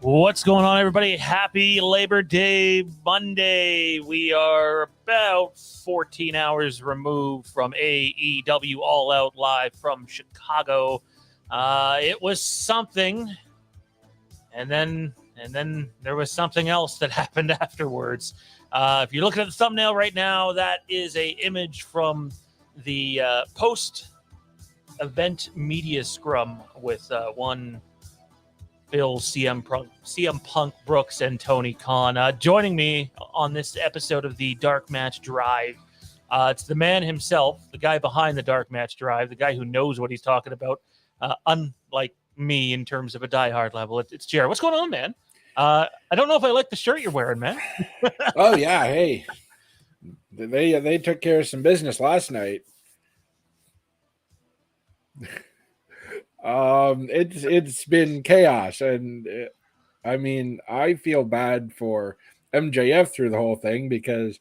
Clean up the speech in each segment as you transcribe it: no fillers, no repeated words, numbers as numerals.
What's going on, everybody? Happy Labor Day Monday. We are about 14 hours removed from AEW All Out live from Chicago. It was something, and then there was something else that happened afterwards. If you're looking at the thumbnail right now, that is a image from the post-event media scrum with one Bill, CM Punk, Brooks, and Tony Khan. Joining me on this episode of the Dark Match Drive, it's the man himself, the guy behind the Dark Match Drive, the guy who knows what he's talking about, unlike me in terms of a diehard level. It's Jared. What's going on, man? I don't know if I like the shirt you're wearing, man. Oh, yeah. Hey, they took care of some business last night. It's been chaos, and I mean, I feel bad for MJF through the whole thing because,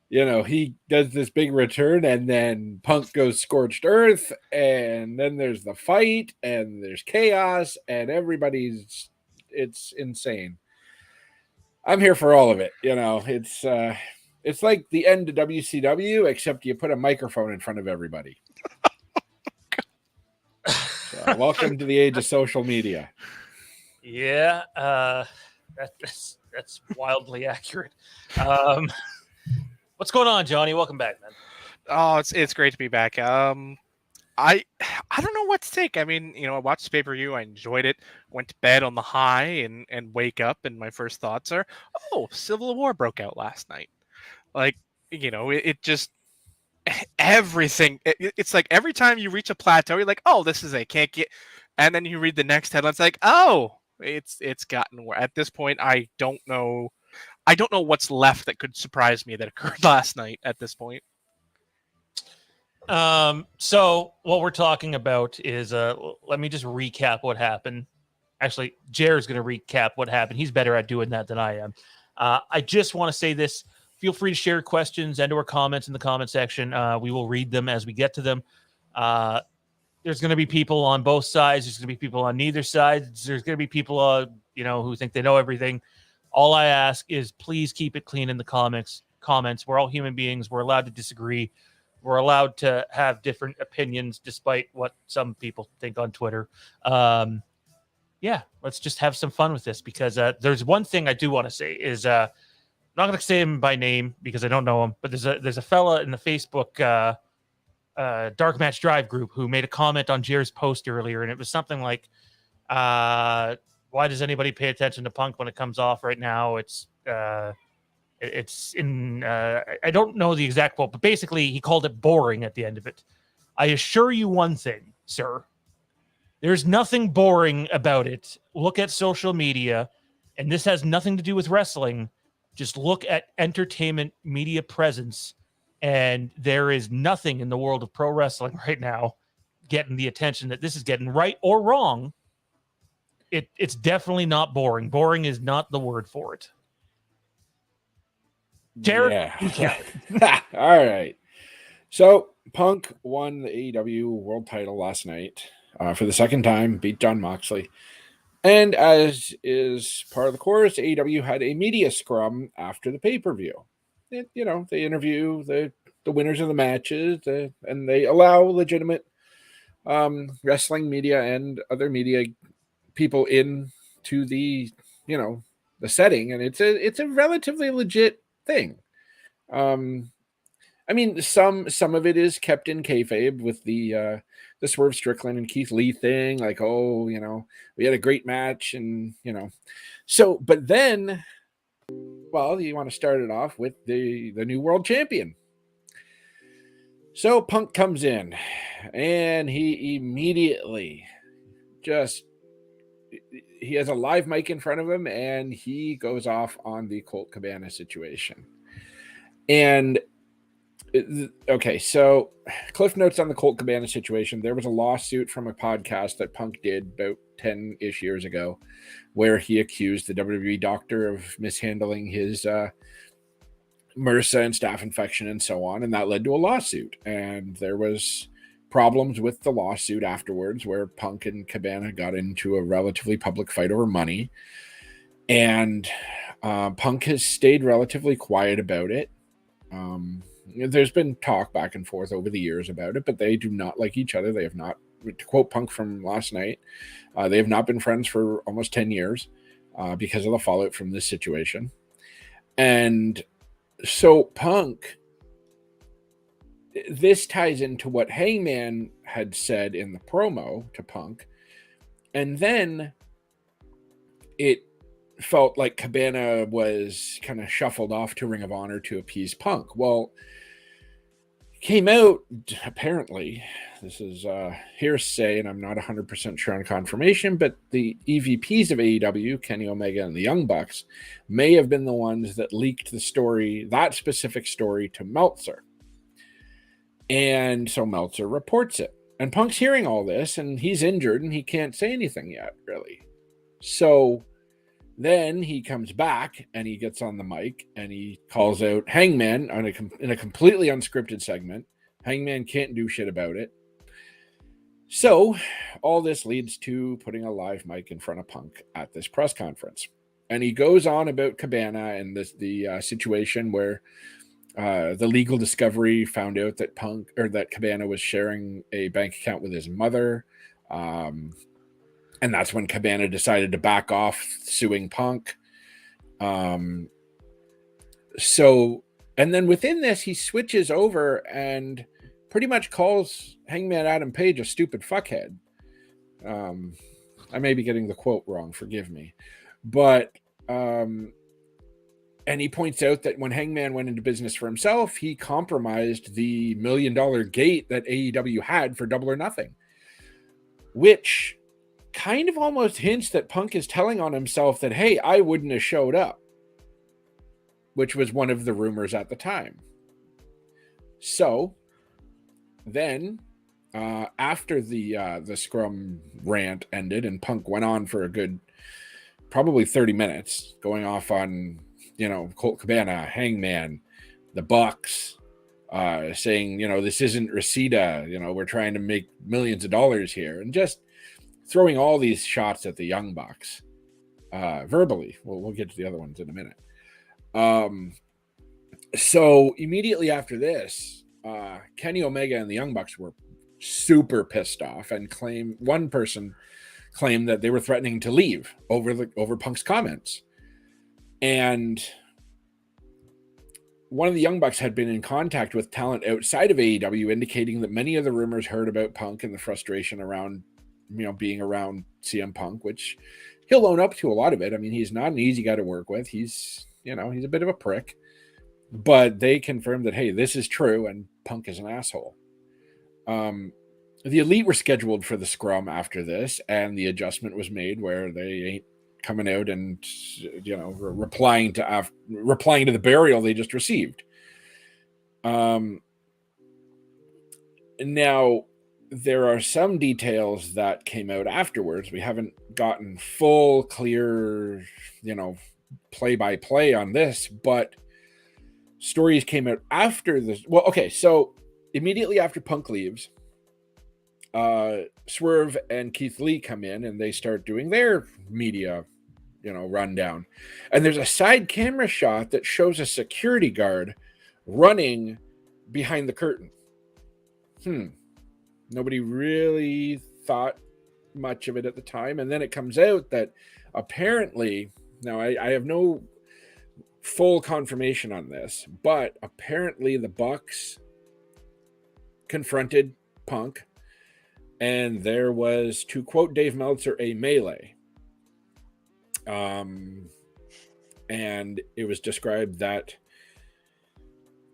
you know, he does this big return and then Punk goes scorched earth, and then there's the fight and there's chaos and it's insane. I'm here for all of it. You know, it's like the end of WCW, except you put a microphone in front of everybody. Welcome to the age of social media. Yeah, that's wildly accurate. What's going on, Johnny? Welcome back, man. Oh, it's great to be back. I don't know what to take. I mean, you know, I watched the pay-per-view, I enjoyed it, went to bed on the high and wake up, and my first thoughts are, oh, Civil War broke out last night. Like, you know, it just everything. It's like every time you reach a plateau, you're like, oh, this is can't get, and then you read the next headline, it's like, oh, it's gotten worse. At this point, I don't know what's left that could surprise me that occurred last night at this point. So what we're talking about is, let me just recap what happened. Actually, Jared's going to recap what happened. He's better at doing that than I am. I just want to say this. Feel free to share questions and or comments in the comment section. We will read them as we get to them. There's going to be people on both sides. There's going to be people on neither side. There's going to be people, who think they know everything. All I ask is please keep it clean in the comments. We're all human beings. We're allowed to disagree. We're allowed to have different opinions despite what some people think on Twitter. Yeah, let's just have some fun with this because there's one thing I do want to say is I'm not going to say him by name because I don't know him, but there's a fella in the Facebook Dark Match Drive group who made a comment on Jared's post earlier, and it was something like, why does anybody pay attention to Punk when it comes off right now? It's in I don't know the exact quote, but basically he called it boring at the end of it. I assure you one thing, sir. There's nothing boring about it. Look at social media, and this has nothing to do with wrestling. Just look at entertainment media presence, and there is nothing in the world of pro wrestling right now getting the attention that this is getting, right or wrong. It's definitely not boring. Boring is not the word for it. Jared? Yeah. All right. So Punk won the AEW World Title last night for the second time, beat Jon Moxley. And as is part of the course, AEW had a media scrum after the pay-per-view. They interview the winners of the matches, and they allow legitimate wrestling media and other media people into the setting, and it's a relatively legit thing. I mean, some of it is kept in kayfabe with the Swerve Strickland and Keith Lee thing, like, oh, we had a great match, and so. But then, well, you want to start it off with the new world champion. So Punk comes in, and he immediately he has a live mic in front of him, and he goes off on the Colt Cabana situation. And okay, so Cliff Notes on the Colt Cabana situation. There was a lawsuit from a podcast that Punk did about 10-ish years ago where he accused the WWE doctor of mishandling his MRSA and staph infection and so on, and that led to a lawsuit. And there was problems with the lawsuit afterwards, where Punk and Cabana got into a relatively public fight over money. And Punk has stayed relatively quiet about it. There's been talk back and forth over the years about it, but they do not like each other. They have not, to quote Punk from last night, they have not been friends for almost 10 years because of the fallout from this situation. And so Punk, this ties into what Hangman had said in the promo to Punk. And then it felt like Cabana was kind of shuffled off to Ring of Honor to appease Punk. Well, came out, apparently, this is hearsay, and I'm not 100% sure on confirmation, but the EVPs of AEW, Kenny Omega and the Young Bucks, may have been the ones that leaked the story, that specific story, to Meltzer. And so Meltzer reports it. And Punk's hearing all this, and he's injured, and he can't say anything yet, really. So then he comes back, and he gets on the mic, and he calls out Hangman in a completely unscripted segment. Hangman can't do shit about it. So all this leads to putting a live mic in front of Punk at this press conference. And he goes on about Cabana and the situation where the legal discovery found out that that Cabana was sharing a bank account with his mother. And that's when Cabana decided to back off suing Punk. And then within this, he switches over and pretty much calls Hangman Adam Page a stupid fuckhead. I may be getting the quote wrong, forgive me. But, and he points out that when Hangman went into business for himself, he compromised the $1 million gate that AEW had for Double or Nothing, which kind of almost hints that Punk is telling on himself that, hey, I wouldn't have showed up, which was one of the rumors at the time. So then after the Scrum rant ended and Punk went on for a good probably 30 minutes going off on, Colt Cabana, Hangman, the Bucks, saying, this isn't Reseda, we're trying to make millions of dollars here, and just throwing all these shots at the Young Bucks verbally. We'll get to the other ones in a minute. So immediately after this, Kenny Omega and the Young Bucks were super pissed off and one person claimed that they were threatening to leave over Punk's comments. And one of the Young Bucks had been in contact with talent outside of AEW, indicating that many of the rumors heard about Punk and the frustration around being around CM Punk, which he'll own up to a lot of it. I mean, he's not an easy guy to work with. He's a bit of a prick, but they confirmed that, hey, this is true, and Punk is an asshole. The Elite were scheduled for the Scrum after this, and the adjustment was made where they ain't coming out and, replying to the burial they just received. Now, there are some details that came out afterwards. We haven't gotten full, clear, play-by-play on this, but stories came out after this. Well, okay, so immediately after Punk leaves, Swerve and Keith Lee come in and they start doing their media, rundown. And there's a side camera shot that shows a security guard running behind the curtain. Nobody really thought much of it at the time. And then it comes out that apparently, now I have no full confirmation on this, but apparently the Bucks confronted Punk and there was, to quote Dave Meltzer, a melee. And it was described that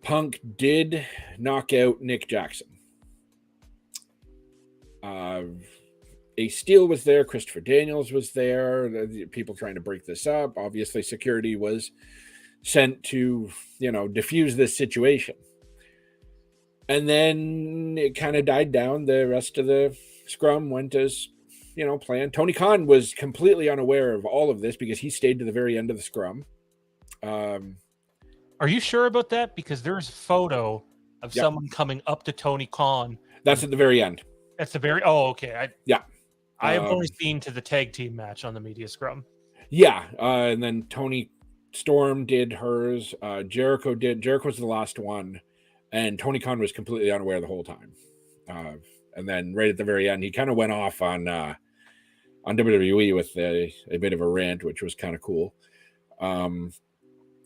Punk did knock out Nick Jackson. Ace Steel was there. Christopher Daniels was there. The people trying to break this up. Obviously, security was sent to, diffuse this situation. And then it kind of died down. The rest of the Scrum went as, planned. Tony Khan was completely unaware of all of this because he stayed to the very end of the Scrum. Are you sure about that? Because there's a photo of someone coming up to Tony Khan That's at the very end. That's the very. Oh, okay. Yeah. I have only seen to the tag team match on the media scrum. Yeah, and then Tony Storm did hers. Jericho did. Jericho was the last one, and Tony Khan was completely unaware the whole time. And then right at the very end, he kind of went off on WWE with a bit of a rant, which was kind of cool. And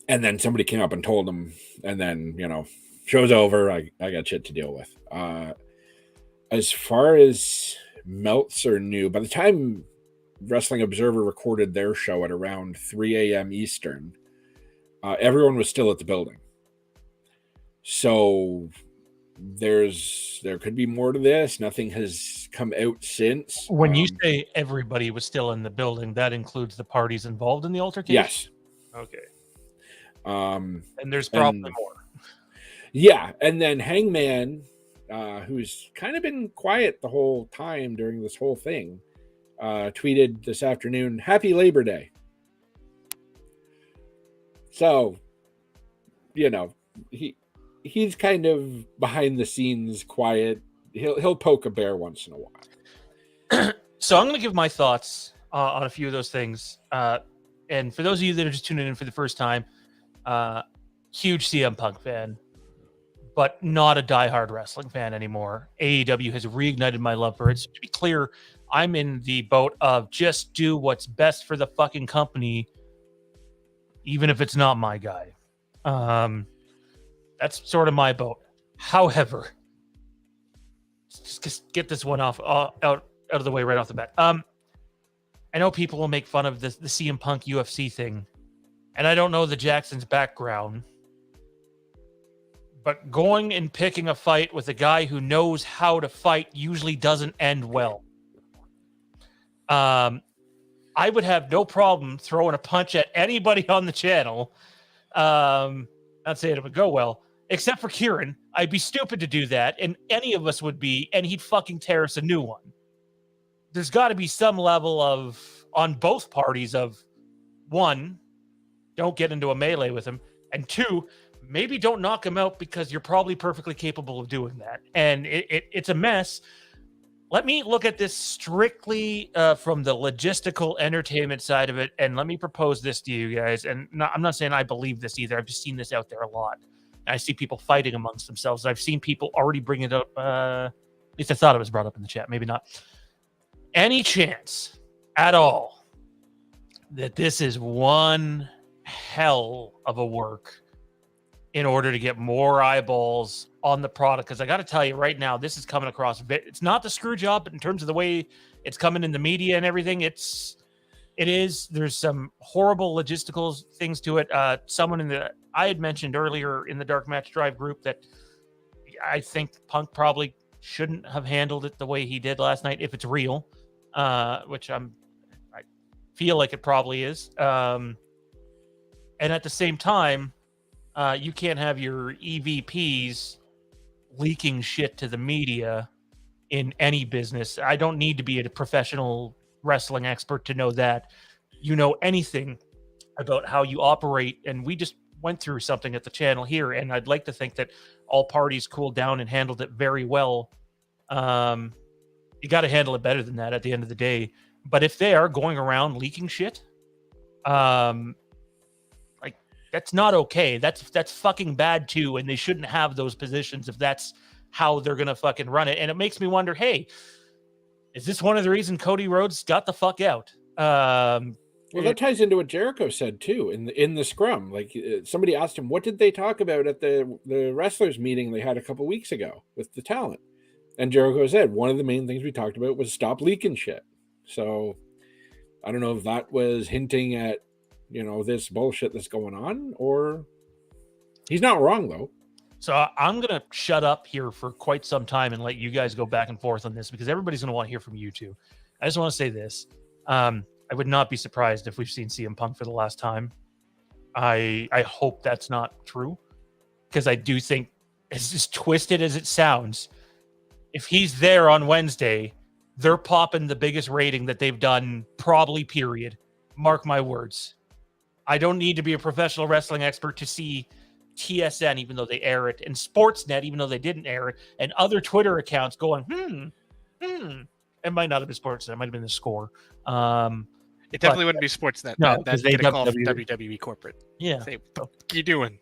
then somebody came up and told him, and then, you know, show's over. I got shit to deal with. As far as Meltzer knew, by the time Wrestling Observer recorded their show at around 3 a.m. Eastern, everyone was still at the building. So there could be more to this. Nothing has come out since. When you say everybody was still in the building, that includes the parties involved in the altercation? Yes. Okay. And there's probably more. Yeah, and then Hangman, who's kind of been quiet the whole time during this whole thing, tweeted this afternoon, "Happy Labor Day." So, you know, he's kind of behind the scenes, quiet. He'll poke a bear once in a while. So I'm going to give my thoughts on a few of those things. And for those of you that are just tuning in for the first time, huge CM Punk fan, but not a diehard wrestling fan anymore. AEW has reignited my love for it. So to be clear, I'm in the boat of just do what's best for the fucking company, even if it's not my guy. That's sort of my boat. However, just get this one out of the way right off the bat. I know people will make fun of the CM Punk UFC thing, and I don't know the Jackson's background, but going and picking a fight with a guy who knows how to fight usually doesn't end well. I would have no problem throwing a punch at anybody on the channel. Not saying it would go well, except for Kieran. I'd be stupid to do that, and any of us would be, and he'd fucking tear us a new one. There's got to be some level of, on both parties, of one, don't get into a melee with him, and two, maybe don't knock him out because you're probably perfectly capable of doing that. And it's a mess. Let me look at this strictly from the logistical entertainment side of it, and let me propose this to you guys. And I'm not saying I believe this either. I've just seen this out there a lot. I see people fighting amongst themselves. I've seen people already bring it up. At least I thought it was brought up in the chat. Maybe not. Any chance at all that this is one hell of a work in order to get more eyeballs on the product? Because I got to tell you right now, this is coming across. It's not the screw job, but in terms of the way it's coming in the media and everything, it is. There's some horrible logistical things to it. Someone I had mentioned earlier in the Dark Match Drive group that I think Punk probably shouldn't have handled it the way he did last night, if it's real, which I feel like it probably is. And at the same time, you can't have your EVPs leaking shit to the media in any business. I don't need to be a professional wrestling expert to know that. You know anything about how you operate, and we just went through something at the channel here, and I'd like to think that all parties cooled down and handled it very well. You got to handle it better than that at the end of the day. But if they are going around leaking shit, that's not okay. That's fucking bad too, and they shouldn't have those positions if that's how they're gonna fucking run it. And it makes me wonder, hey, is this one of the reasons Cody Rhodes got the fuck out? Well, that ties into what Jericho said too in the scrum. Like somebody asked him, what did they talk about at the wrestlers meeting they had a couple weeks ago with the talent? And Jericho said one of the main things we talked about was stop leaking shit. So I don't know if that was hinting at, you know, this bullshit that's going on, or he's not wrong though. So I'm going to shut up here for quite some time and let you guys go back and forth on this, because everybody's going to want to hear from you two. I just want to say this. I would not be surprised if we've seen CM Punk for the last time. I hope that's not true, because I do think, as twisted as it sounds, if he's there on Wednesday, they're popping the biggest rating that they've done probably, period. Mark my words. I don't need to be a professional wrestling expert to see TSN, even though they air it, and Sportsnet, even though they didn't air it, and other Twitter accounts going, It might not have been Sportsnet. It might have been the Score. It definitely wouldn't be Sportsnet. No, That'd they get a call from WWE. WWE corporate. Yeah. Say, what are you doing?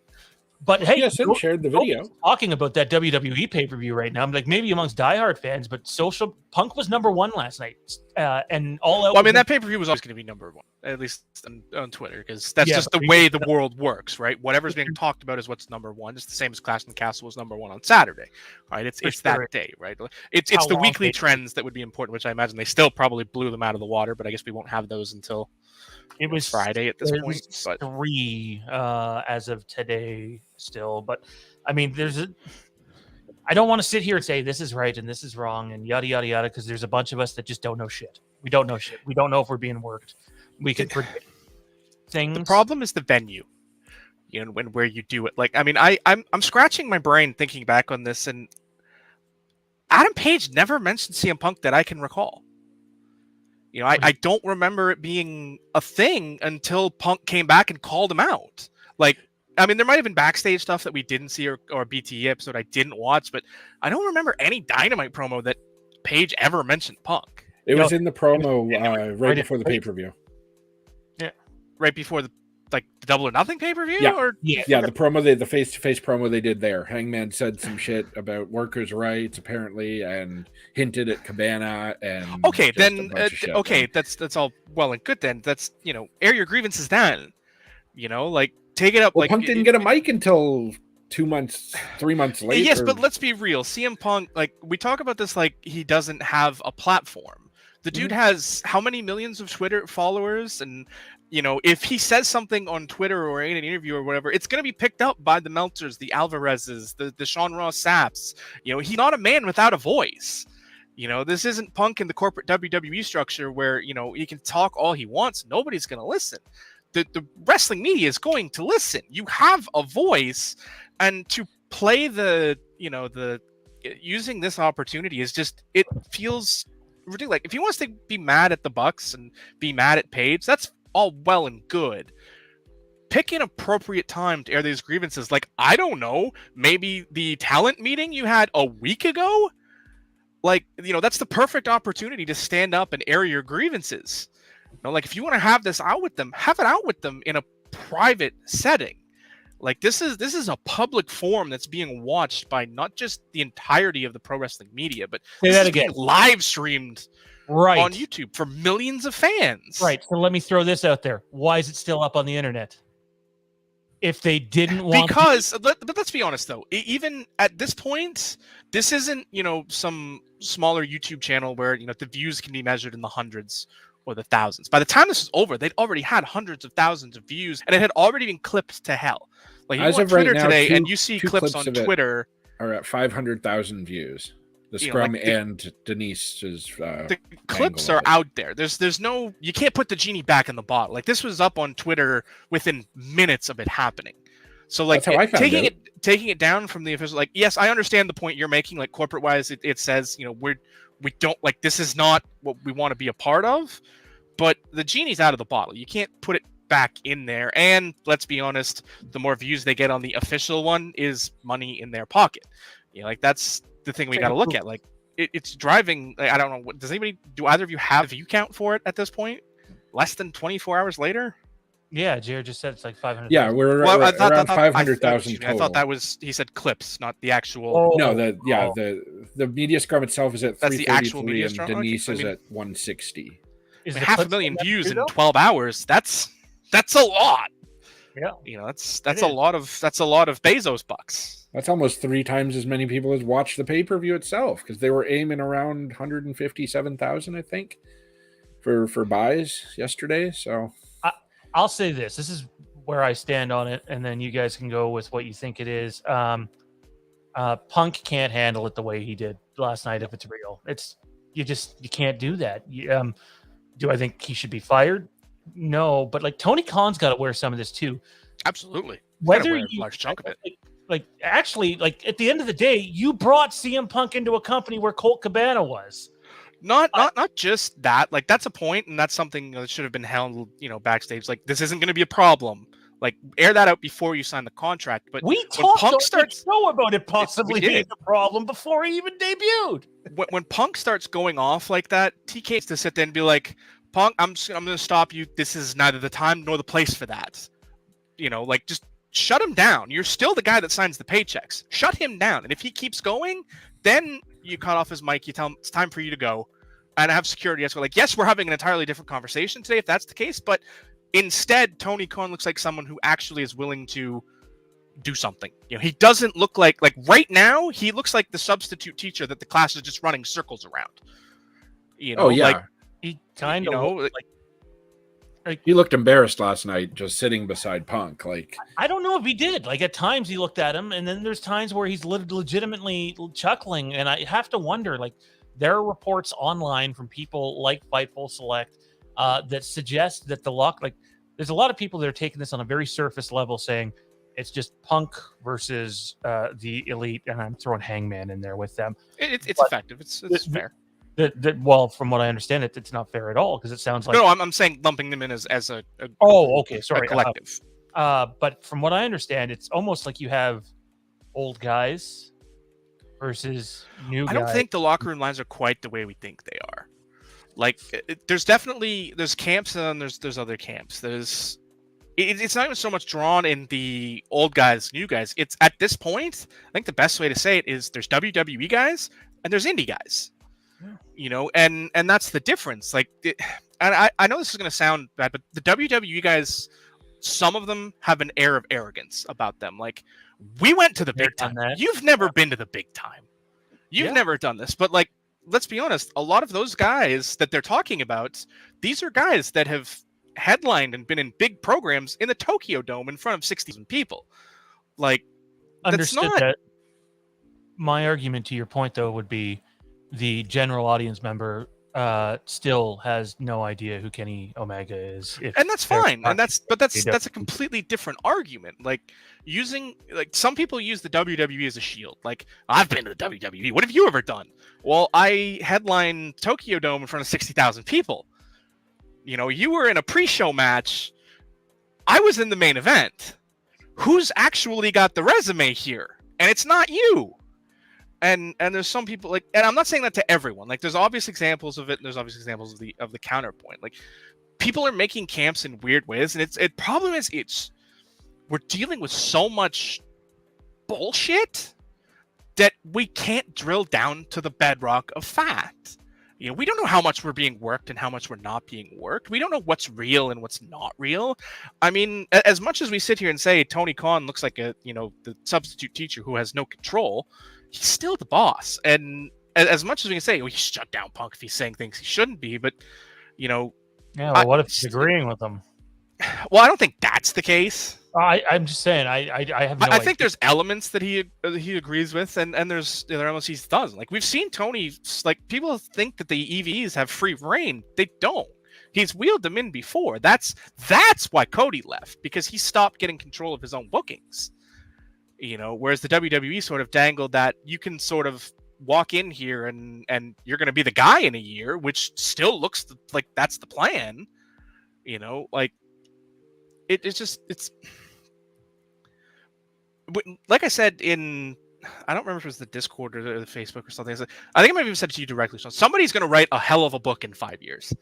But hey, TSN shared the video. Talking about that WWE pay-per-view right now, I'm like, maybe amongst diehard fans, but social Punk was number one last night, and all out. Well, I mean, that pay-per-view was always going to be number one, at least on Twitter, because that's just the way the world works, right? Whatever's being talked about is what's number one. It's the same as Clash in the Castle was number one on Saturday, right? It's that day, right? It's the weekly trends that would be important, which I imagine they still probably blew them out of the water, but I guess we won't have those until it was Friday at this point. But 3 as of today still, but I mean, I don't want to sit here and say this is right and this is wrong and yada yada yada, because there's a bunch of us that just don't know shit. We don't know shit. We don't know if we're being worked. We can predict things. The problem is the venue, when where you do it. Like, I mean, I'm scratching my brain thinking back on this, and Adam Page never mentioned CM Punk that I can recall. I don't remember it being a thing until Punk came back and called him out. Like, I mean, there might have been backstage stuff that we didn't see or a BTE episode I didn't watch, but I don't remember any Dynamite promo that Page ever mentioned Punk. It was in the promo right before the pay-per-view. Yeah. Right before the Double or Nothing pay-per-view? Yeah, the promo, the face-to-face promo they did there. Hangman said some shit about workers' rights, apparently, and hinted at Cabana and okay, then that's all well and good then. That's, air your grievances then. Take it up. Well, Punk didn't get a mic until 3 months later. Yes, but let's be real. CM Punk, we talk about this like he doesn't have a platform. The dude has how many millions of Twitter followers? And, if he says something on Twitter or in an interview or whatever, it's going to be picked up by the Meltzers, the Alvarezes, the Sean Ross Sapps. He's not a man without a voice. This isn't Punk in the corporate WWE structure where, he can talk all he wants. Nobody's going to listen. The wrestling media is going to listen. You have a voice, and to play using this opportunity is just, it feels ridiculous. Like, if he wants to be mad at the Bucks and be mad at Page, that's all well and good. Pick an appropriate time to air these grievances. Like, I don't know, maybe the talent meeting you had a week ago? That's the perfect opportunity to stand up and air your grievances. If you want to have this out with them, have it out with them in a private setting. Like, this is a public forum that's being watched by not just the entirety of the pro wrestling media, but being live streamed on YouTube for millions of fans. Right. So let me throw this out there. Why is it still up on the internet? If they didn't want but let's be honest though, even at this point, this isn't, some smaller YouTube channel where, the views can be measured in the hundreds or the thousands. By the time this is over, they'd already had hundreds of thousands of views, and it had already been clipped to hell. Like, you go on Twitter today, and you see clips on Twitter are at 500,000 views. The Scrum and Denise's the clips are out there. There's no, you can't put the genie back in the bottle. Like, this was up on Twitter within minutes of it happening. So like, taking it down from the official, like, yes, I understand the point you're making. Like, corporate wise, it says, we don't, like, this is not what we want to be a part of, but the genie's out of the bottle. You can't put it back in there. And let's be honest, the more views they get on the official one is money in their pocket. That's the thing we got to look at. Like, it's driving. I don't know. Do either of you have a view count for it at this point? Less than 24 hours later? Yeah, Jared just said it's like 500. Yeah, we're around 500,000 total. I thought that was, he said clips, not the actual. The media scrum itself is at 333 and Denise is at 160. Half a million views in 12 hours. That's a lot. Yeah, that's a lot of Bezos bucks. That's almost 3 times as many people as watched the pay-per-view itself, because they were aiming around 157,000, I think, for buys yesterday. So I'll say this is where I stand on it, and then you guys can go with what you think it is. Punk can't handle it the way he did last night. If it's real, you can't do that. Do I think he should be fired? No, but like, Tony Khan's got to wear some of this too. Absolutely. Whether a large chunk of it. Actually, at the end of the day, you brought CM Punk into a company where Colt Cabana was. Not just that. Like, that's a point, and that's something that should have been handled, backstage. Like, this isn't going to be a problem. Like, air that out before you sign the contract. But we when talked Punk on starts, the show about it possibly did. being a problem before he even debuted. when Punk starts going off like that, TK has to sit there and be like, Punk, I'm going to stop you. This is neither the time nor the place for that. You know, like, just shut him down. You're still the guy that signs the paychecks. Shut him down. And if he keeps going, then you cut off his mic. You tell him it's time for you to go. And have security escort. Like, yes, we're having an entirely different conversation today if that's the case. But instead, Tony Khan looks like someone who actually is willing to do something. You know, he doesn't look like right now, he looks like the substitute teacher that the class is just running circles around. You know, like, he kind of like he looked embarrassed last night just sitting beside Punk. Like, I don't know if he did. Like, at times he looked at him, and then there's times where he's legitimately chuckling, and I have to wonder, like, there are reports online from people like Fightful Select that suggest that there's a lot of people that are taking this on a very surface level, saying it's just Punk versus the Elite, and I'm throwing Hangman in there with them. It's effective. It's fair. Well, from what I understand, it's not fair at all, because it sounds like no. I'm saying lumping them in as a sorry, a collective. But from what I understand, it's almost like you have old guys versus new guys. I don't think the locker room lines are quite the way we think they are. Like, there's camps and there's other camps. It's not even so much drawn in the old guys, new guys. It's at this point, I think the best way to say it is there's WWE guys and there's indie guys. Yeah. You know, and that's the difference. Like, and I know this is going to sound bad, but the WWE guys, some of them have an air of arrogance about them. Like, we went to the big time. You've never been to the big time. You've never done this. But, like, let's be honest, a lot of those guys that they're talking about, these are guys that have headlined and been in big programs in the Tokyo Dome in front of 60,000 people. Like, understood that. My argument to your point, though, would be the general audience member still has no idea who Kenny Omega is, and that's fine. And that's a completely different argument. Like, some people use the WWE as a shield. Like, I've been to the WWE. What have you ever done? Well, I headlined Tokyo Dome in front of 60,000 people. You know, you were in a pre-show match. I was in the main event. Who's actually got the resume here? And it's not you. And there's some people, like, and I'm not saying that to everyone. Like, there's obvious examples of it, and there's obvious examples of the counterpoint. Like, people are making camps in weird ways, and problem is we're dealing with so much bullshit that we can't drill down to the bedrock of fact. You know, we don't know how much we're being worked and how much we're not being worked. We don't know what's real and what's not real. I mean, as much as we sit here and say Tony Khan looks like the substitute teacher who has no control, he's still the boss. And as much as we can say, he shut down Punk if he's saying things he shouldn't be, but, you know... Yeah, well, what if he's agreeing with them? Well, I don't think that's the case. I'm just saying, I have no idea. I think there's elements that he agrees with, and there's elements he doesn't. Like, we've seen Tony, like, people think that the EVs have free reign. They don't. He's wheeled them in before. That's why Cody left, because he stopped getting control of his own bookings. You know, whereas the WWE sort of dangled that you can sort of walk in here and you're going to be the guy in a year, which still looks like that's the plan. You know, like, it's like I said in, I don't remember if it was the Discord or the Facebook or something. I think I might have even said it to you directly. So somebody's going to write a hell of a book in 5 years,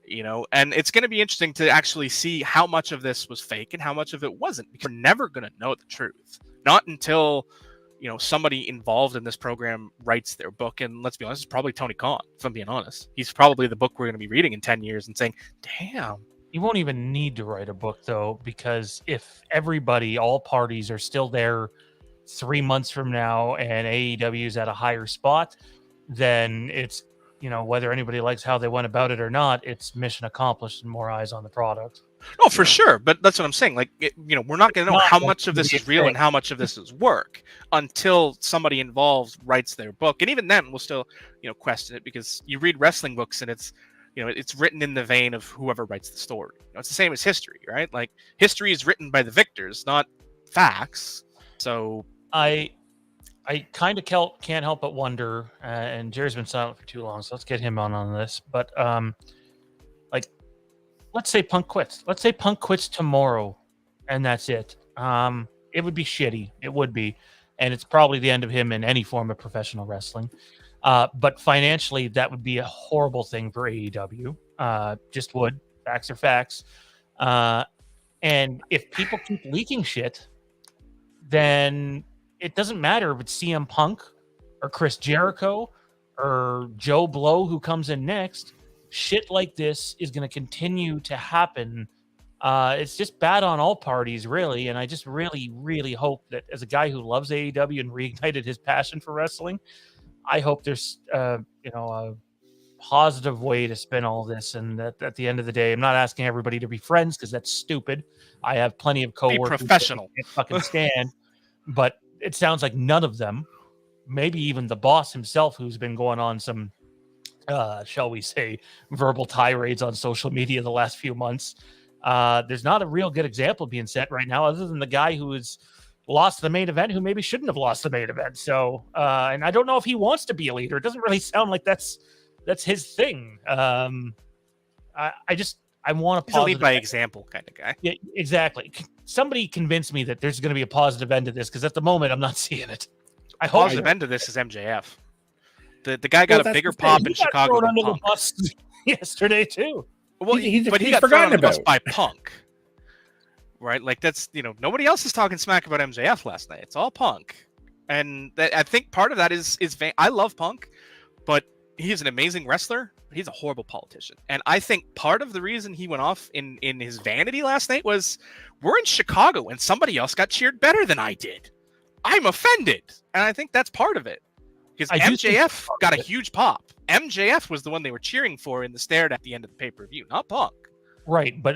you know, and it's going to be interesting to actually see how much of this was fake and how much of it wasn't, because we're never going to know the truth. Not until, you know, somebody involved in this program writes their book. And let's be honest, it's probably Tony Khan, if I'm being honest. He's probably the book we're going to be reading in 10 years and saying, damn. You won't even need to write a book, though, because if all parties are still there 3 months from now and AEW is at a higher spot, then it's, you know, whether anybody likes how they went about it or not, it's mission accomplished and more eyes on the product. Oh, for sure. But that's what I'm saying. Like, you know, we're not going to know how much of this is real and how much of this is work until somebody involved writes their book. And even then, we'll still, you know, question it, because you read wrestling books and it's, you know, it's written in the vein of whoever writes the story. You know, it's the same as history, right? Like, history is written by the victors, not facts. So I kind of can't help but wonder, and Jerry's been silent for too long, so let's get him on this. But like, let's say Punk quits. Let's say Punk quits tomorrow, and that's it. It would be shitty. It would be, and it's probably the end of him in any form of professional wrestling. But financially, that would be a horrible thing for AEW. Just would. Facts are facts. And if people keep leaking shit, then it doesn't matter if it's CM Punk or Chris Jericho or Joe Blow who comes in next. Shit like this is going to continue to happen. It's just bad on all parties, really. And I just really, really hope that as a guy who loves AEW and reignited his passion for wrestling, I hope there's, a positive way to spin all this. And that at the end of the day, I'm not asking everybody to be friends because that's stupid. I have plenty of coworkers Be professional. that I can't fucking stand, but it sounds like none of them, maybe even the boss himself, who's been going on some, shall we say, verbal tirades on social media the last few months. There's not a real good example being set right now, other than the guy who has lost the main event, who maybe shouldn't have lost the main event. So, and I don't know if he wants to be a leader. It doesn't really sound like that's his thing. I want He's a lead by example kind of guy. Yeah, exactly. Somebody convince me that there's going to be a positive end to this, because at the moment I'm not seeing it. I hope Positive end to this is MJF. The guy got a bigger pop in Chicago than Punk. The bus yesterday too. Well, he got thrown under the bus by Punk. Right? Like, that's, nobody else is talking smack about MJF last night. It's all Punk. And I think part of that is I love Punk, but he's an amazing wrestler. He's a horrible politician. And I think part of the reason he went off in his vanity last night was, we're in Chicago and somebody else got cheered better than I did. I'm offended. And I think that's part of it. Because MJF got a huge pop. MJF was the one they were cheering for in the stare at the end of the pay-per-view, not Punk. Right, but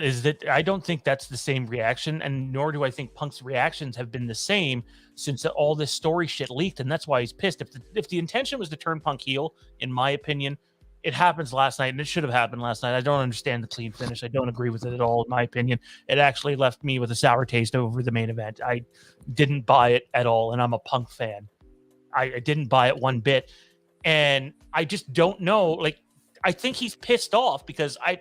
I don't think that's the same reaction, and nor do I think Punk's reactions have been the same since all this story shit leaked, and that's why he's pissed. If the intention was to turn Punk heel, in my opinion, it happens last night, and it should have happened last night. I don't understand the clean finish. I don't agree with it at all, in my opinion. It actually left me with a sour taste over the main event. I didn't buy it at all, and I'm a Punk fan. I didn't buy it one bit, and I just don't know. Like, I think he's pissed off because I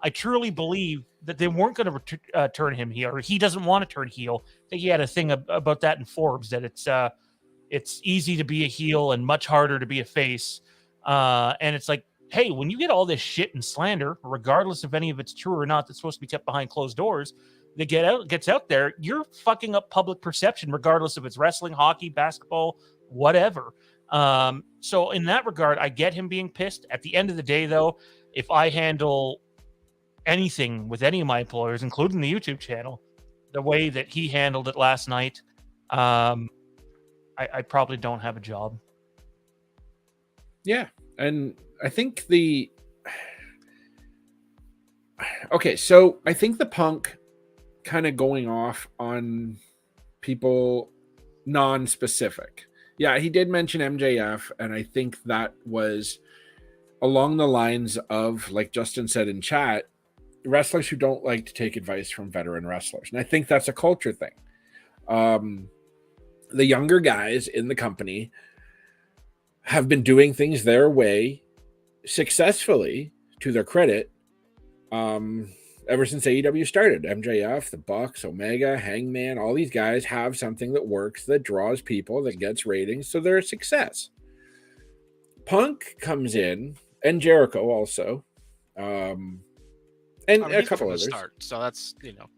truly believe that they weren't going to turn him heel, or he doesn't want to turn heel. I think he had a thing about that in Forbes, that it's easy to be a heel and much harder to be a face. And it's like, hey, when you get all this shit and slander, regardless of any of it's true or not, that's supposed to be kept behind closed doors, that gets out there, you're fucking up public perception, regardless if it's wrestling, hockey, basketball, whatever. So in that regard, I get him being pissed. At the end of the day, though, if I handle anything with any of my employers, including the YouTube channel, the way that he handled it last night, I probably don't have a job. Yeah, and I think so I think the Punk kind of going off on people non-specific. Yeah, he did mention MJF, and I think that was along the lines of, like Justin said in chat, wrestlers who don't like to take advice from veteran wrestlers. And I think that's a culture thing. The younger guys in the company have been doing things their way successfully, to their credit, ever since AEW started. MJF, the Bucks, Omega, Hangman, all these guys have something that works, that draws people, that gets ratings, so they're a success. Punk comes in, and Jericho also, and a couple others. Start, so that's not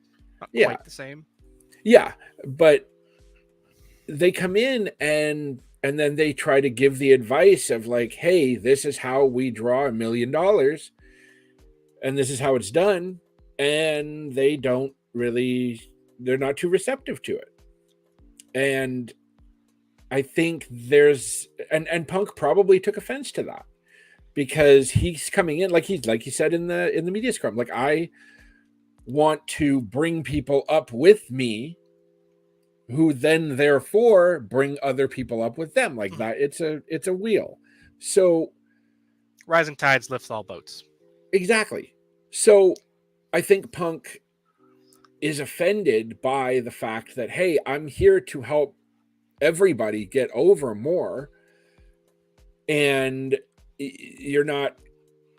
quite the same. Yeah, but they come in and then they try to give the advice of like, hey, this is how we draw $1 million, and this is how it's done, and they're not too receptive to it. And I think and Punk probably took offense to that, because he's coming in like he said in the media scrum, like, I want to bring people up with me, who then therefore bring other people up with them, like that. It's a wheel. So rising tides lifts all boats. Exactly. So I think Punk is offended by the fact that, hey, I'm here to help everybody get over more, and you're not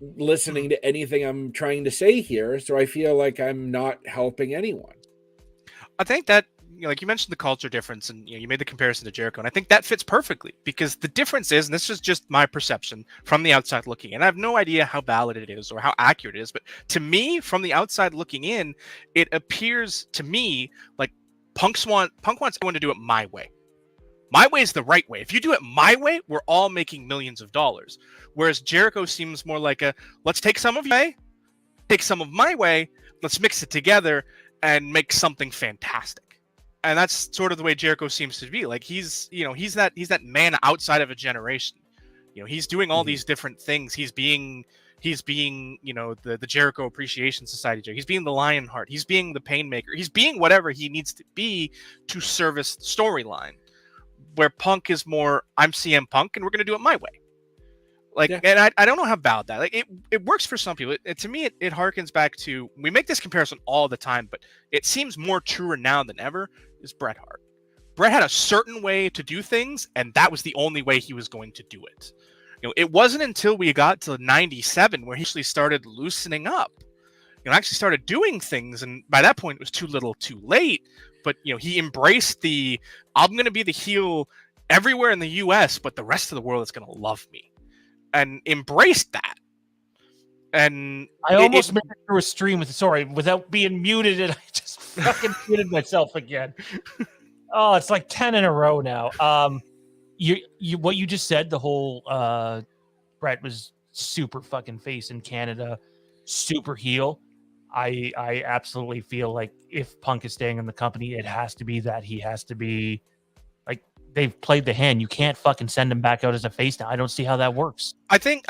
listening to anything I'm trying to say here, so I feel like I'm not helping anyone. I think that, like you mentioned the culture difference, and you made the comparison to Jericho, and I think that fits perfectly, because the difference is, and this is just my perception from the outside looking in, I have no idea how valid it is or how accurate it is, but to me, from the outside looking in, it appears to me like Punk wants everyone to do it my way. My way is the right way. If you do it my way, we're all making millions of dollars. Whereas Jericho seems more like a, let's take some of your way, take some of my way, let's mix it together and make something fantastic. And that's sort of the way Jericho seems to be. Like he's that man outside of a generation. He's doing all these different things. He's being the Jericho Appreciation Society. He's being the Lionheart. He's being the Painmaker. He's being whatever he needs to be to service the storyline. Where Punk is more, I'm CM Punk, and we're going to do it my way. And I don't know how valid that. It works for some people. To me, it harkens back to, we make this comparison all the time, but it seems more truer now than ever, is Bret Hart. Bret had a certain way to do things, and that was the only way he was going to do it. It wasn't until we got to 97 where he actually started loosening up. Actually started doing things, and by that point it was too little too late. But he embraced the, I'm going to be the heel everywhere in the US, but the rest of the world is going to love me, and embraced that. And I almost made it through a stream without being muted, and I just fucking muted myself again. Oh, it's like 10 in a row now. What you just said, the whole Bret was super fucking face in Canada, super heel. I absolutely feel like if Punk is staying in the company, it has to be that he has to be, like, they've played the hand. You can't fucking send him back out as a face now. I don't see how that works. I think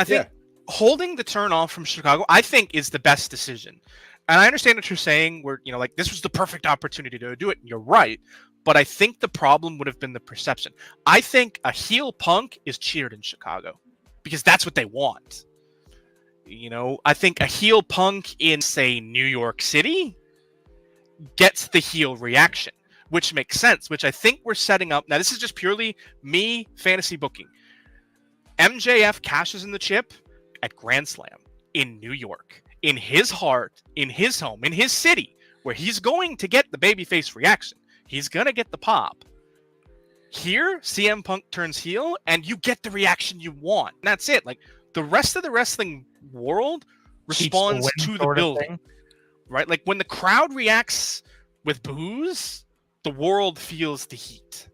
holding the turn off from Chicago, I think, is the best decision. And I understand what you're saying, where, this was the perfect opportunity to do it. And you're right. But I think the problem would have been the perception. I think a heel Punk is cheered in Chicago because that's what they want. I think a heel Punk in, say, New York City gets the heel reaction, which makes sense, which I think we're setting up. Now, this is just purely me fantasy booking. MJF cashes in the chip at Grand Slam in New York, in his heart, in his home, in his city, where he's going to get the babyface reaction. He's going to get the pop. Here, CM Punk turns heel, and you get the reaction you want. And that's it. Like, the rest of the wrestling world responds to the building, right? Like, when the crowd reacts with boos, the world feels the heat.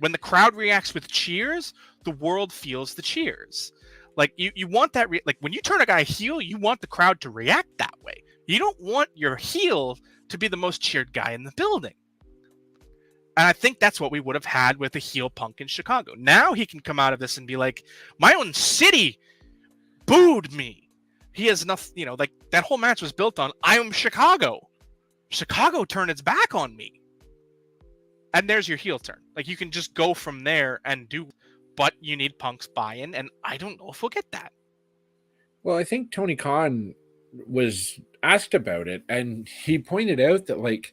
When the crowd reacts with cheers, the world feels the cheers. Like, you want that, like, when you turn a guy heel, you want the crowd to react that way. You don't want your heel to be the most cheered guy in the building. And I think that's what we would have had with a heel Punk in Chicago. Now he can come out of this and be like, my own city booed me. He has enough, like, that whole match was built on, I am Chicago. Chicago turned its back on me. And there's your heel turn. Like, you can just go from there and do, but you need Punk's buy-in, and I don't know if we'll get that. Well, I think Tony Khan was asked about it, and he pointed out that, like,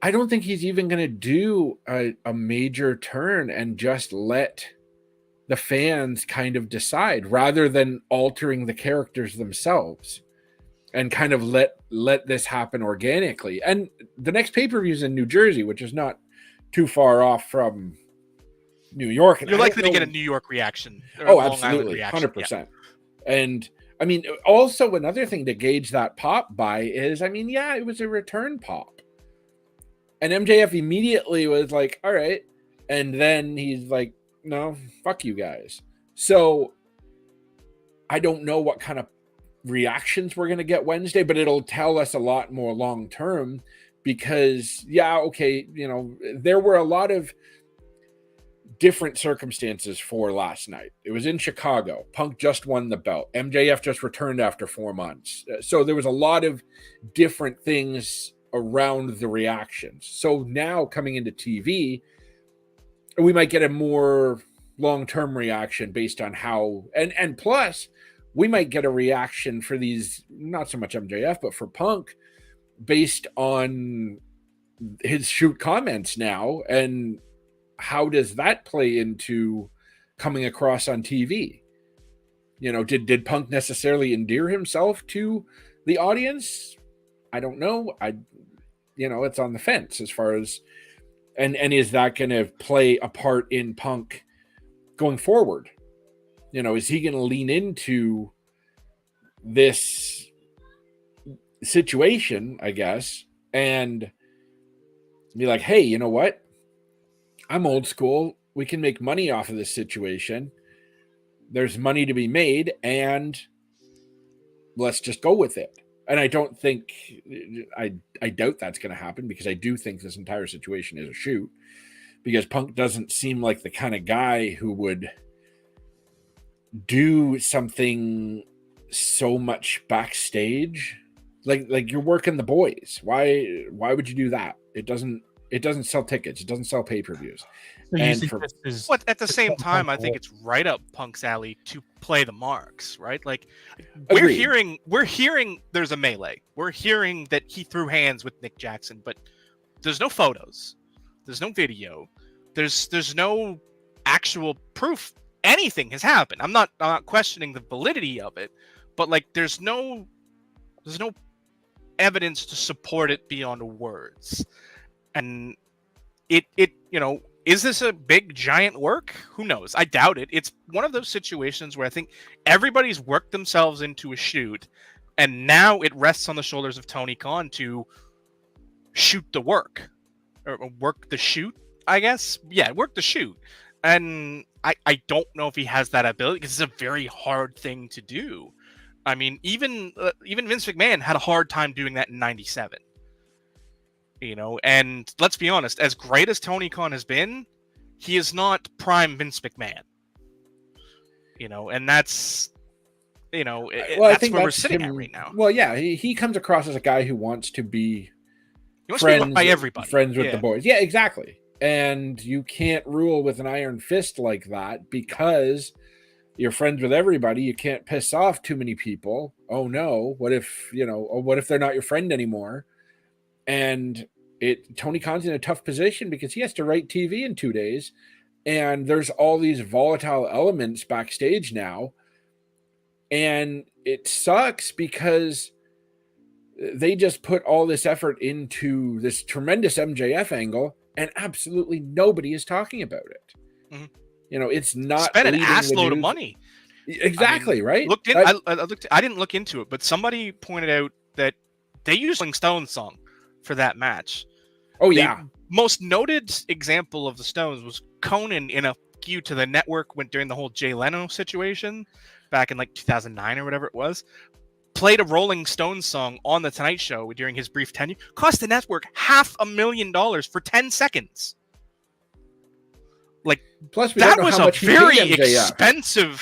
I don't think he's even going to do a major turn and just let the fans kind of decide, rather than altering the characters themselves, and kind of let this happen organically. And the next pay-per-view is in New Jersey, which is not too far off from New York. And you're likely to get a New York reaction. Oh, absolutely. 100%. Yeah. And I mean, also another thing to gauge that pop by is, it was a return pop. And MJF immediately was like, all right. And then he's like, no, fuck you guys. So I don't know what kind of reactions we're going to get Wednesday, but it'll tell us a lot more long-term because, there were a lot of different circumstances for last night. It was in Chicago. Punk just won the belt. MJF just returned after 4 months. So there was a lot of different things around the reactions. So now coming into TV, we might get a more long-term reaction based on how, and plus we might get a reaction for these, not so much MJF, but for Punk based on his shoot comments now. And how does that play into coming across on TV? Did Punk necessarily endear himself to the audience? I don't know. it's on the fence as far as, and is that going to play a part in Punk going forward? Is he going to lean into this situation, I guess, and be like, hey, you know what? I'm old school. We can make money off of this situation. There's money to be made, and let's just go with it. And I don't think, I doubt that's going to happen, because I do think this entire situation is a shoot, because Punk doesn't seem like the kind of guy who would do something so much backstage. Like you're working the boys. Why would you do that? It doesn't sell tickets. It doesn't sell pay-per-views. So you think this is But at the same time, I think it's right up Punk's alley to play the marks, right? Like Agreed. we're hearing there's a melee. We're hearing that he threw hands with Nick Jackson, but there's no photos. There's no video. There's no actual proof anything has happened. I'm not questioning the validity of it, but like there's no evidence to support it beyond words. And it is this a big giant work? Who knows? I doubt it. It's one of those situations where I think everybody's worked themselves into a shoot, and now it rests on the shoulders of Tony Khan to shoot the work, or work the shoot, I guess. Yeah, work the shoot. And I don't know if he has that ability, because it's a very hard thing to do. I mean, even Vince McMahon had a hard time doing that in '97. And let's be honest, as great as Tony Khan has been, he is not prime Vince McMahon. And that's, that's where we're sitting at right now. Well, yeah, he comes across as a guy who wants to be friends by everybody. Friends with the boys. Yeah, exactly. And you can't rule with an iron fist like that, because you're friends with everybody. You can't piss off too many people. Oh no, what if they're not your friend anymore? And Tony Khan's in a tough position, because he has to write TV in 2 days, and there's all these volatile elements backstage now, and it sucks because they just put all this effort into this tremendous MJF angle, and absolutely nobody is talking about it. Mm-hmm. It's not spent an ass load of money. Exactly, right? I didn't look into it, but somebody pointed out that they used Rolling Stones song for that match. Oh yeah. The most noted example of the Stones was Conan in a feud to the network during the whole Jay Leno situation back in like 2009 or whatever it was. Played a Rolling Stones song on the Tonight Show during his brief tenure. Cost the network $500,000 for 10 seconds. Like, plus that was a very expensive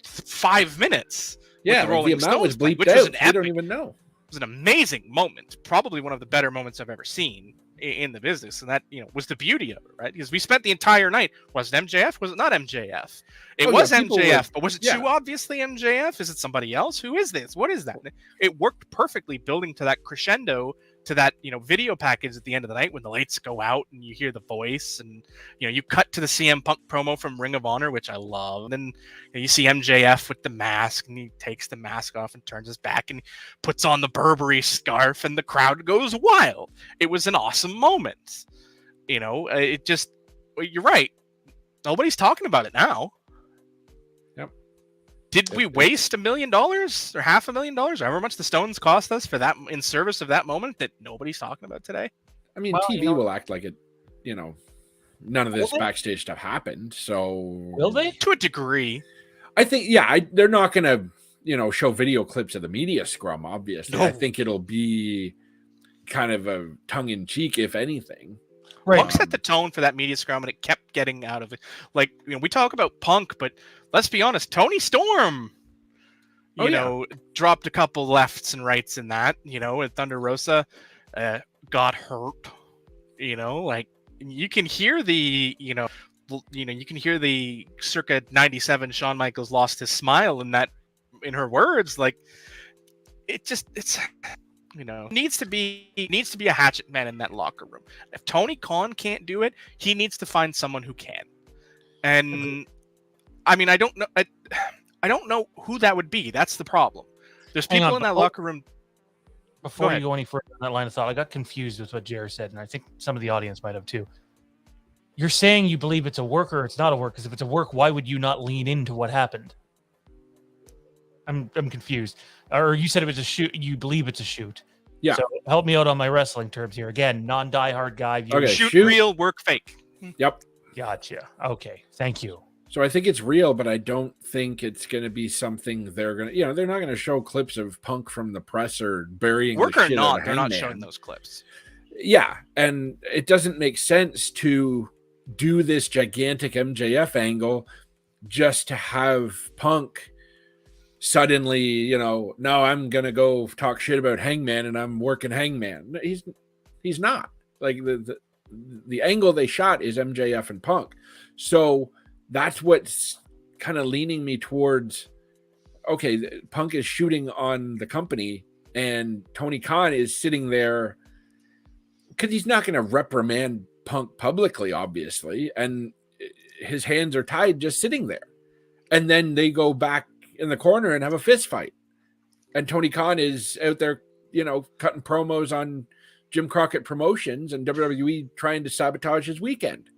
5 minutes. Yeah, with the Rolling amount was Stones, bleeped out. I don't even know. It was an amazing moment, probably one of the better moments I've ever seen in the business, and that was the beauty of it, right? Because we spent the entire night. Was it MJF? Was it not MJF? It was MJF, but was it too obviously MJF? Is it somebody else? Who is this? What is that? It worked perfectly, building to that crescendo, to that video package at the end of the night when the lights go out and you hear the voice, and you cut to the CM Punk promo from Ring of Honor, which I love, and then you see MJF with the mask, and he takes the mask off and turns his back and puts on the Burberry scarf, and the crowd goes wild. It was an awesome moment. It just, you're right, nobody's talking about it now. Yep. Did we waste $1 million or $500,000, or however much the Stones cost us for that, in service of that moment that nobody's talking about today? I mean, TV will act like it, none of this backstage stuff happened. So will they? To a degree. I think, they're not going to, show video clips of the media scrum, obviously. No. I think it'll be kind of a tongue-in-cheek, if anything. Right. Punk set the tone for that media scrum, and it kept getting out of it. Like, we talk about Punk, but let's be honest, Tony Storm, dropped a couple lefts and rights in that, and Thunder Rosa got hurt. Like, you can hear the, you can hear the circa 97 Shawn Michaels lost his smile in her words. Like, it's needs to be a hatchet man in that locker room. If Tony Khan can't do it, he needs to find someone who can. And I mean, I don't know who that would be. That's the problem. There's people in that locker room. before ahead. you go any further on that line of thought, I got confused with what Jared said, and I think some of the audience might have too. You're saying you believe it's a work or it's not a work, because if it's a work, why would you not lean into what happened? I'm confused. Or you said it was a shoot. You believe it's a shoot. Yeah. So help me out on my wrestling terms here. Again, non-diehard guy. Okay. Shoot shoot. real, work fake. Yep. Gotcha. Okay. Thank you. So I think it's real, but I don't think it's going to be something they're going to, they're not going to show clips of Punk from the presser burying Work the or shit out not, of they're not Hangman. showing those clips. Yeah, and it doesn't make sense to do this gigantic MJF angle just to have Punk suddenly, no, I'm going to go talk shit about Hangman and I'm working Hangman. He's not. Like the angle they shot is MJF and Punk. So that's what's kind of leaning me towards, okay, Punk is shooting on the company and Tony Khan is sitting there because he's not going to reprimand Punk publicly, obviously. And his hands are tied just sitting there. And then they go back in the corner and have a fist fight. And Tony Khan is out there, cutting promos on Jim Crockett Promotions and WWE trying to sabotage his weekend.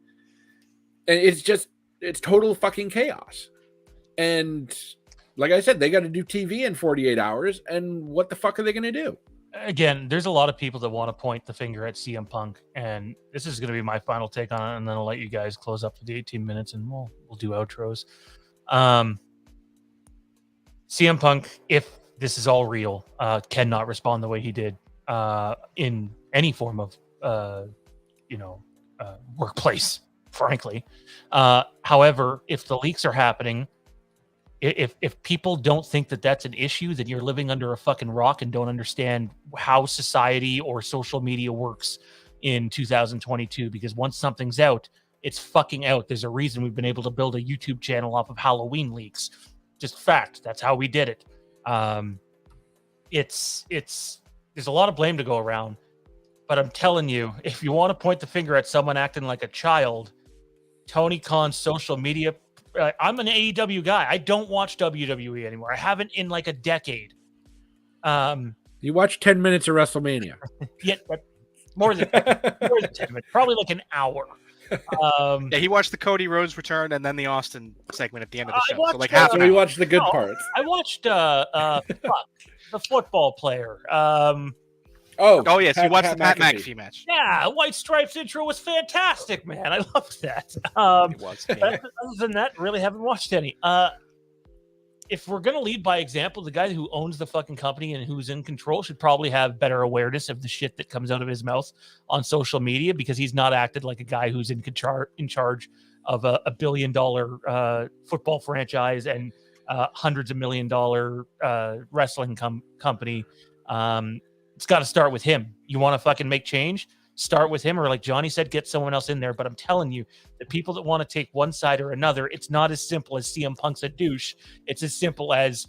And it's total fucking chaos. And like I said, they got to do TV in 48 hours. And what the fuck are they going to do? Again, there's a lot of people that want to point the finger at CM Punk, and this is going to be my final take on it, and then I'll let you guys close up for the 18 minutes, and we'll do outros. CM Punk, if this is all real, cannot respond the way he did in any form of workplace, frankly. However, if the leaks are happening, if people don't think that that's an issue, then you're living under a fucking rock and don't understand how society or social media works in 2022. Because once something's out, it's fucking out. There's a reason we've been able to build a YouTube channel off of Halloween leaks. Just fact. That's how we did it. There's a lot of blame to go around, but I'm telling you, if you want to point the finger at someone acting like a child, Tony Khan's social media. I'm an AEW guy. I don't watch WWE anymore. I haven't in like a decade. You watch 10 minutes of WrestleMania. Yeah, but more than 10 minutes, probably like an hour. Yeah, he watched the Cody Rhodes return and then the Austin segment at the end of the show. Watched, so like half so an we hour. watched the good parts. I watched the football player. Oh yes, you watched the Pat McAfee match. Yeah, White Stripes intro was fantastic, man. I loved that. It was. But other than that, really haven't watched any. If we're gonna lead by example, the guy who owns the fucking company and who's in control should probably have better awareness of the shit that comes out of his mouth on social media, because he's not acted like a guy who's in charge of a $1 billion football franchise and hundreds of $1 million wrestling company. It's got to start with him. You want to fucking make change? Start with him, or like Johnny said, get someone else in there. But I'm telling you, the people that want to take one side or another, it's not as simple as CM Punk's a douche. It's as simple as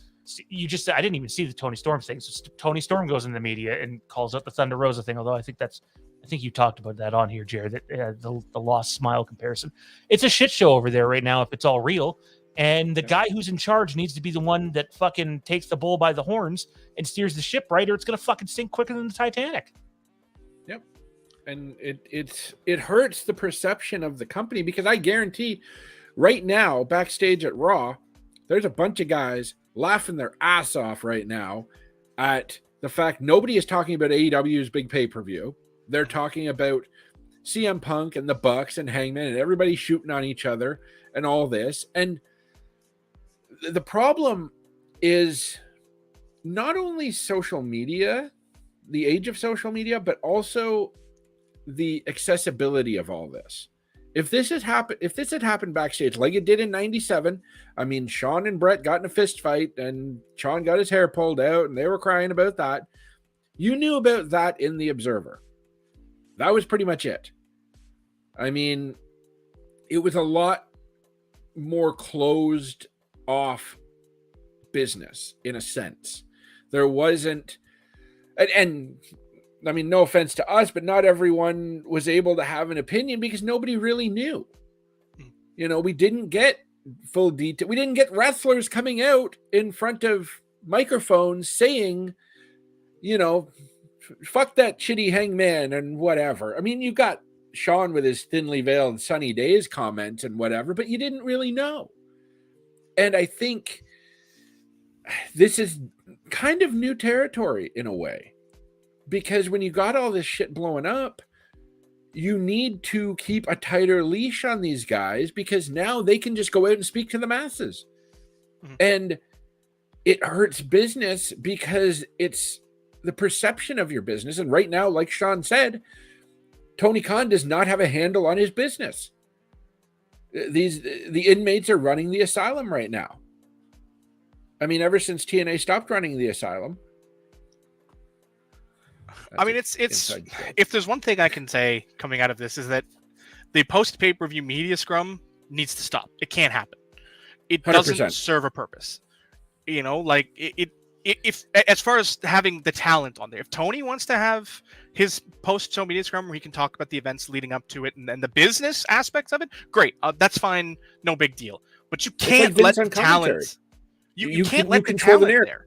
you just said. I didn't even see the Tony Storm thing. So Tony Storm goes in the media and calls out the Thunder Rosa thing. Although I think you talked about that on here, Jared, that the Lost Smile comparison. It's a shit show over there right now if it's all real. And the guy who's in charge needs to be the one that fucking takes the bull by the horns and steers the ship right, or it's going to fucking sink quicker than the Titanic. Yep. And it hurts the perception of the company, because I guarantee right now, backstage at Raw, there's a bunch of guys laughing their ass off right now at the fact nobody is talking about AEW's big pay-per-view. They're talking about CM Punk and the Bucks and Hangman and everybody shooting on each other and all this. And the problem is not only social media, the age of social media, but also the accessibility of all this. If this had happened backstage like it did in 97, I mean, Shawn and Brett got in a fist fight and Shawn got his hair pulled out and they were crying about that. You knew about that in the Observer. That was pretty much it. I mean, it was a lot more closed off business in a sense. There wasn't, and I mean, no offense to us, but not everyone was able to have an opinion because nobody really knew. We didn't get full detail. We didn't get wrestlers coming out in front of microphones saying, fuck that shitty hangman and whatever. I mean, you got Sean with his thinly veiled sunny days comments and whatever, but you didn't really know. And I think this is kind of new territory in a way, because when you got all this shit blowing up, you need to keep a tighter leash on these guys, because now they can just go out and speak to the masses. Mm-hmm. And it hurts business because it's the perception of your business. And right now, like Sean said, Tony Khan does not have a handle on his business. The inmates are running the asylum right now. I mean, ever since TNA stopped running the asylum. I mean, it's if there's one thing I can say coming out of this is that the post pay-per-view media scrum needs to stop. It can't happen. It 100%. Doesn't serve a purpose. You know, like if as far as having the talent on there, if Tony wants to have his post-show media scrum where he can talk about the events leading up to it and the business aspects of it, great. That's fine. No big deal. But you can't let the talent. You can't let the talent there.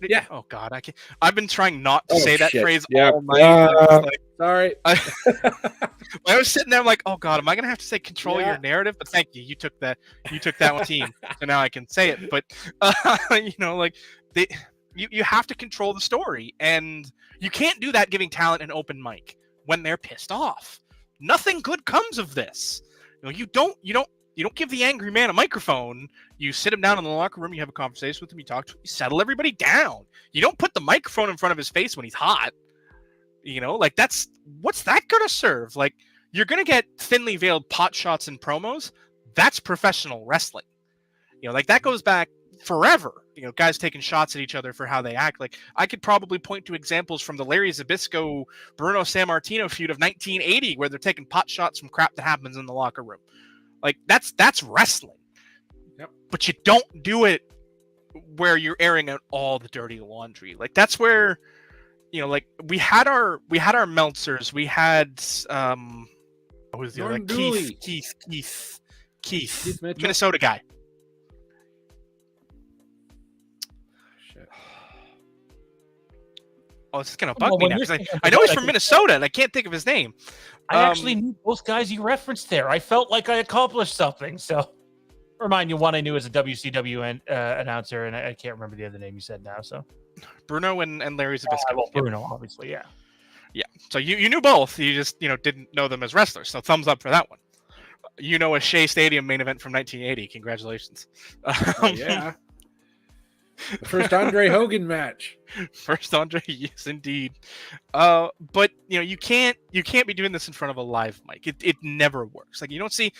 Yeah. Oh God, I can't. I've been trying not to say that phrase all night. Sorry. I was sitting there, I'm like, oh God, am I gonna have to say control your narrative? But thank you. You took that one team, so now I can say it. But you know, like you have to control the story, and you can't do that giving talent an open mic when they're pissed off. Nothing good comes of this. You know, you don't give the angry man a microphone. You sit him down in the locker room. You have a conversation with him. You talk to him. You settle everybody down. You don't put the microphone in front of his face when he's hot. You know, like what's that going to serve? Like, you're going to get thinly veiled pot shots and promos. That's professional wrestling. You know, like that goes back forever. You know, guys taking shots at each other for how they act. Like, I could probably point to examples from the Larry Zbyszko, Bruno Sammartino feud of 1980 where they're taking pot shots from crap that happens in the locker room. Like, that's wrestling. Yep. But you don't do it where you're airing out all the dirty laundry. Like, that's where, you know, like we had our Meltzers. We had what was the other? Keith, Minnesota guy. Shit. Oh, it's gonna bug me now because I know he's from Minnesota and I can't think of his name. I actually knew both guys you referenced there. I felt like I accomplished something. So, remind you, one I knew as a WCW announcer, and I can't remember the other name you said now. So, Bruno and Larry Zbyszko. Well, Bruno, obviously, yeah. Yeah. So you knew both. You just didn't know them as wrestlers. So thumbs up for that one. You know, a Shea Stadium main event from 1980. Congratulations. Yeah. The first Andre Hogan match. First Andre, yes, indeed. But you know, you can't be doing this in front of a live mic. It never works. Like, you don't see,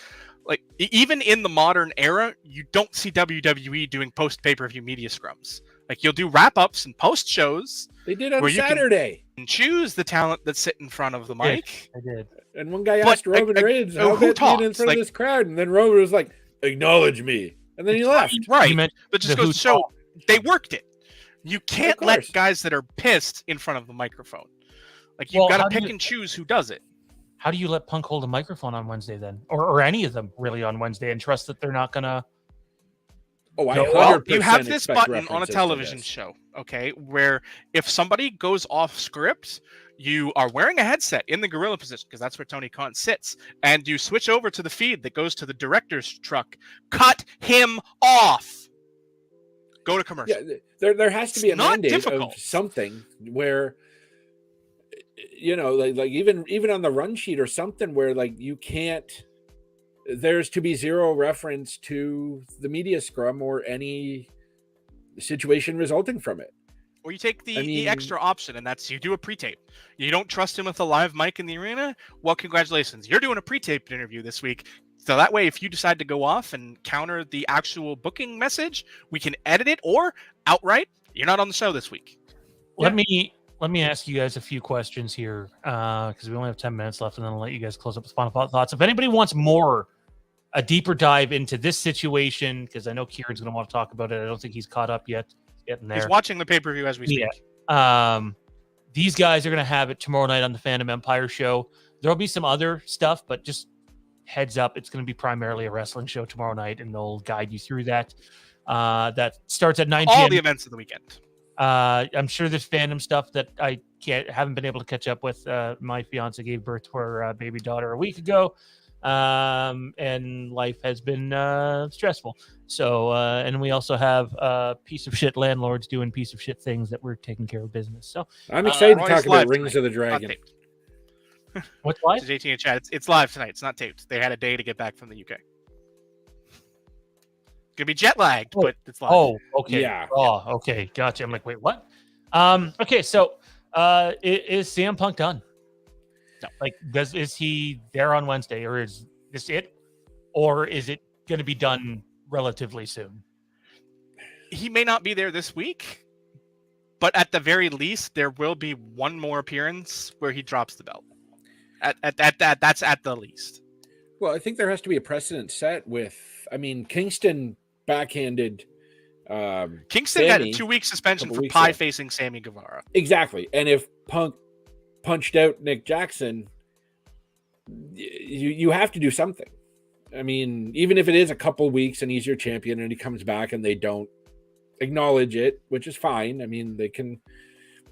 like, even in the modern era, you don't see WWE doing post pay-per-view media scrums. Like, you'll do wrap-ups and post shows. They did on Saturday. You can choose the talent that sit in front of the mic. I did. And one guy asked Roman Reigns, how about being in front of this crowd? And then Roman was like, acknowledge me. And then he left. Right. But just goes to show they worked it. You can't let guys that are pissed in front of the microphone. Like, you've got to pick and choose who does it. How do you let Punk hold a microphone on Wednesday then? Or any of them really on Wednesday, and trust that they're not going to... Oh, I 100% you have this button on a television show, okay, where if somebody goes off script, you are wearing a headset in the gorilla position, because that's where Tony Khan sits, and you switch over to the feed that goes to the director's truck. Cut him off. Go to commercial. Yeah, there has to be a mandate of something where, you know, like even on the run sheet or something where, like, you can't. There's to be zero reference to the media scrum or any situation resulting from it. Or you take the extra option, and that's you do a pre-tape. You don't trust him with a live mic in the arena? Well, congratulations. You're doing a pre-taped interview this week. So that way, if you decide to go off and counter the actual booking message, we can edit it, or outright, you're not on the show this week. Let me ask you guys a few questions here, because we only have 10 minutes left, and then I'll let you guys close up with final thoughts. If anybody wants a deeper dive into this situation, because I know Kieran's going to want to talk about it. I don't think he's caught up yet. Getting there. He's watching the pay-per-view as we speak. Yeah. These guys are going to have it tomorrow night on the Phantom Empire show. There'll be some other stuff, but just heads up, it's going to be primarily a wrestling show tomorrow night, and they'll guide you through that. That starts at 9 p.m. All the events of the weekend. I'm sure there's fandom stuff that I haven't been able to catch up with. My fiance gave birth to her baby daughter a week ago, and life has been stressful. So, and we also have piece of shit landlords doing piece of shit things that we're taking care of business. So I'm excited to Roy's talk about live Rings tonight, of the not Dragon. taped. what's live? To JT in chat, it's live tonight. It's not taped. They had a day to get back from the UK. Gonna be jet lagged, but it's live. Oh, okay. Yeah. Oh, okay. Gotcha. I'm like, wait, what? Okay, so is CM Punk done? No. Like, is he there on Wednesday, or is this it? Or is it gonna be done relatively soon? He may not be there this week, but at the very least, there will be one more appearance where he drops the belt. That's at the least. Well, I think there has to be a precedent set with, I mean, Kingston backhanded Kingston had a Sammy 2-week suspension couple for weeks pie ago. facing Sammy Guevara. Exactly. And if Punk punched out Nick Jackson, you have to do something. I mean, even if it is a couple weeks and he's your champion and he comes back and they don't acknowledge it, which is fine. I mean, they can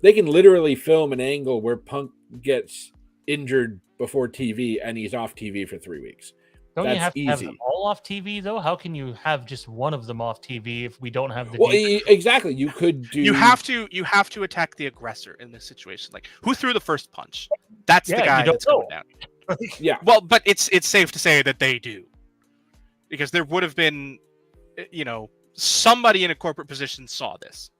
literally film an angle where Punk gets injured before TV and he's off TV for 3 weeks. Don't That's you have to have easy. them all off TV though? How can you have just one of them off TV if we don't have the? Well, deep- exactly. You could do. You have to attack the aggressor in this situation. Like, who threw the first punch? That's the Yeah, guy you don't that's going know. down. Yeah. Well, but it's safe to say that they do, because there would have been, somebody in a corporate position saw this.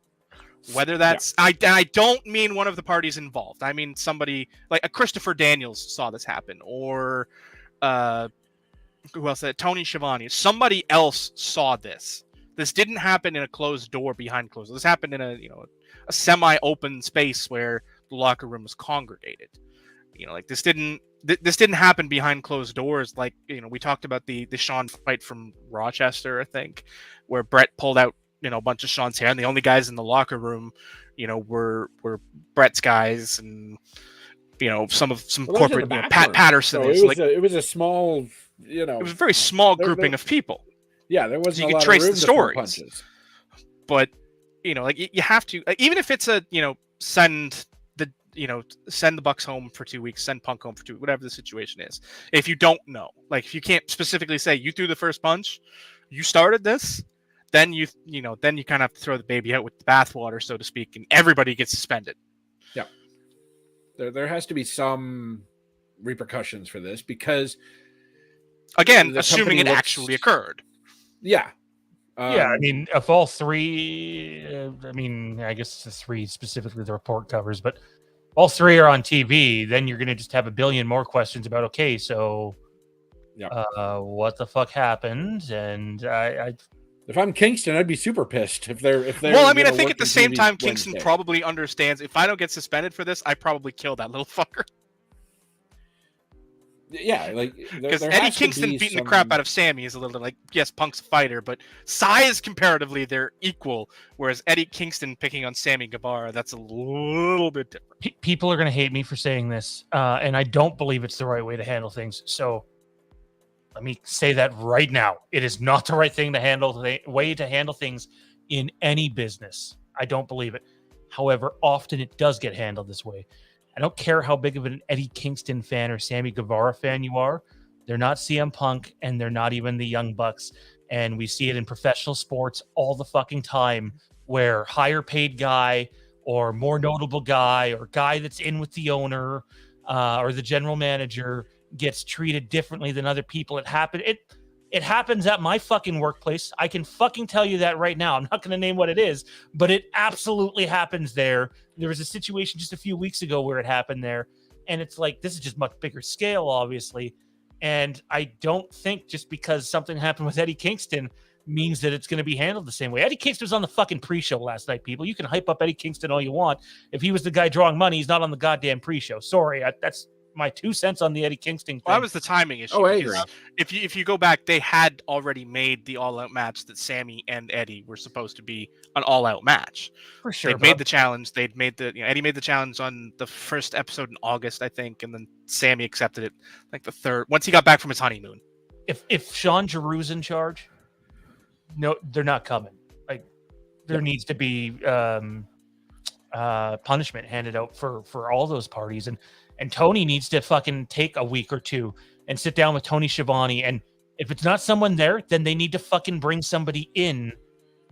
Whether that's I don't mean one of the parties involved. I mean somebody like a Christopher Daniels saw this happen, or who else? Tony Schiavone. Somebody else saw this. This didn't happen in a closed door behind closed doors. This happened in a semi-open space where the locker room was congregated. Like this didn't happen behind closed doors. Like, we talked about the Shawn fight from Rochester, I think, where Brett pulled out a bunch of Shawn's hair, and the only guys in the locker room, were Brett's guys, and some corporate Pat Patterson. So it was a small, it was a very small grouping of people. Yeah, there wasn't. So you a could lot trace of room the to throw stories, punches. but like you have to, even if it's a send the Bucks home for 2 weeks, send Punk home for 2 weeks, whatever the situation is. If you don't know, like if you can't specifically say you threw the first punch, you started this, then you kind of have to throw the baby out with the bathwater, so to speak, and everybody gets suspended. Yeah, there has to be some repercussions for this, because again, assuming it actually occurred. Yeah. Yeah, I mean, if all three, I guess the three specifically the report covers, but all three are on TV, then you're going to just have a billion more questions about, okay, so what the fuck happened? And if I'm Kingston, I'd be super pissed if they're. Well, I mean, I think at the same time, Kingston probably understands, if I don't get suspended for this, I probably kill that little fucker. Yeah, like because Eddie Kingston beating the crap out of Sammy is a little like, yes, Punk's a fighter, but size comparatively they're equal. Whereas Eddie Kingston picking on Sammy Guevara, that's a little bit different. People are going to hate me for saying this, and I don't believe it's the right way to handle things. So let me say that right now: it is not the right thing to way to handle things in any business. I don't believe it. However, often it does get handled this way. I don't care how big of an Eddie Kingston fan or Sammy Guevara fan you are. They're not CM Punk, and they're not even the Young Bucks. And we see it in professional sports all the fucking time, where higher paid guy or more notable guy or guy that's in with the owner or the general manager gets treated differently than other people. It happens at my fucking workplace. I can fucking tell you that right now. I'm not going to name what it is, but it absolutely happens there. There was a situation just a few weeks ago where it happened there. And it's like, this is just much bigger scale, obviously. And I don't think just because something happened with Eddie Kingston means that it's going to be handled the same way. Eddie Kingston was on the fucking pre-show last night, people. You can hype up Eddie Kingston all you want. If he was the guy drawing money, he's not on the goddamn pre-show. Sorry, that's my 2 cents on the Eddie Kingston thing. Well, that was the timing issue. Oh, I agree. If you go back, they had already made the all-out match that Sammy and Eddie were supposed to be an all-out match. For sure. They made the challenge. They'd made Eddie made the challenge on the first episode in August, I think, and then Sammy accepted it like the third once he got back from his honeymoon. If Sean Giroux's in charge, no, they're not coming. Like there needs to be punishment handed out for all those parties, and Tony needs to fucking take a week or two and sit down with Tony Schiavone, and if it's not someone there, then they need to fucking bring somebody in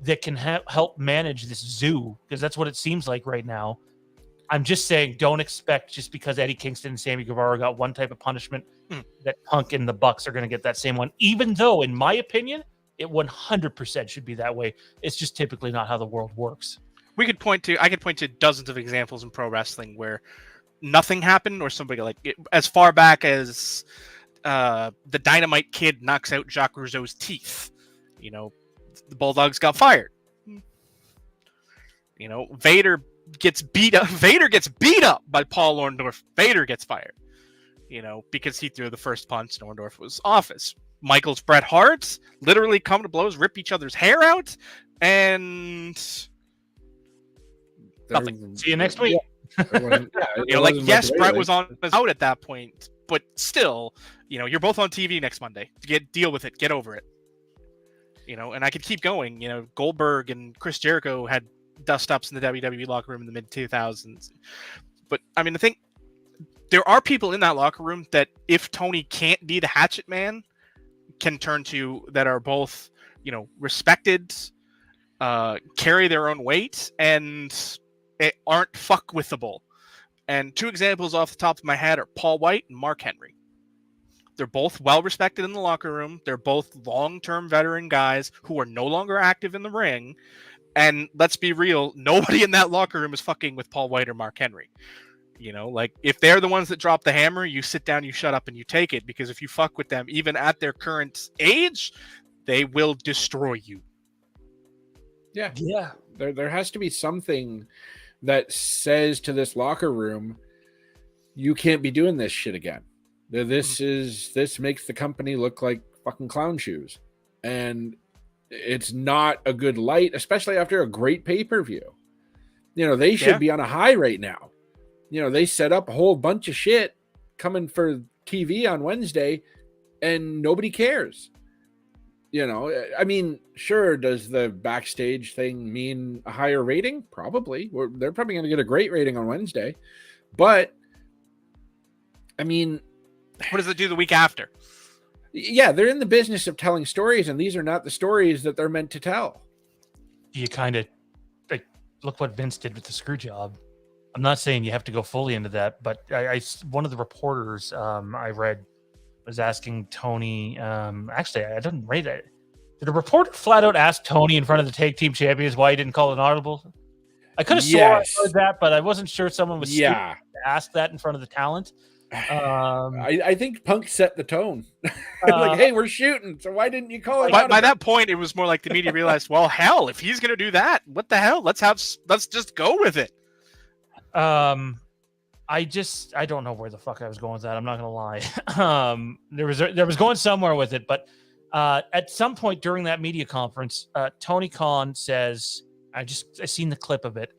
that can help manage this zoo, because that's what it seems like right now. I'm just saying, don't expect just because Eddie Kingston and Sammy Guevara got one type of punishment that Punk and the Bucks are going to get that same one, even though, in my opinion, it 100% should be that way. It's just typically not how the world works. I could point to dozens of examples in pro wrestling where nothing happened, or somebody as far back as the Dynamite Kid knocks out Jacques Rougeau's teeth. The Bulldogs got fired. Vader gets beat up. Vader gets beat up by Paul Orndorff. Vader gets fired. Because he threw the first punch and Orndorff was office. Michaels, Bret Hart literally come to blows, rip each other's hair out, and nothing. See you next week. Yes, Bret was out at that point, but still, you're both on TV next Monday. Deal with it. Get over it. And I could keep going. Goldberg and Chris Jericho had dust-ups in the WWE locker room in the mid-2000s. But, I mean, I think there are people in that locker room that if Tony can't be the hatchet man, can turn to, that are both, respected, carry their own weight, and aren't fuck-withable. And two examples off the top of my head are Paul White and Mark Henry. They're both well-respected in the locker room. They're both long-term veteran guys who are no longer active in the ring. And let's be real, nobody in that locker room is fucking with Paul White or Mark Henry. If they're the ones that drop the hammer, you sit down, you shut up, and you take it. Because if you fuck with them, even at their current age, they will destroy you. Yeah. There has to be something that says to this locker room, you can't be doing this shit again. This makes the company look like fucking clown shoes. And it's not a good light, especially after a great pay-per-view. They should be on a high right now. They set up a whole bunch of shit coming for TV on Wednesday, and nobody cares. I mean, sure, does the backstage thing mean a higher rating? Probably. They're probably going to get a great rating on Wednesday. But, I mean... What does it do the week after? Yeah, they're in the business of telling stories, and these are not the stories that they're meant to tell. You kind of... look what Vince did with the screw job. I'm not saying you have to go fully into that, but one of the reporters I read was asking Tony. Actually, I didn't read it. Did a reporter flat out ask Tony in front of the tag team champions why he didn't call an audible? I could have sworn I heard that, but I wasn't sure someone was stupid to ask that in front of the talent. I think Punk set the tone. Hey, we're shooting, so why didn't you call it? By that point, it was more like the media realized, well, hell, if he's gonna do that, what the hell? Let's just go with it. I don't know where the fuck I was going with that. I'm not gonna lie. There was going somewhere with it, but at some point during that media conference, Tony Khan says, I seen the clip of it.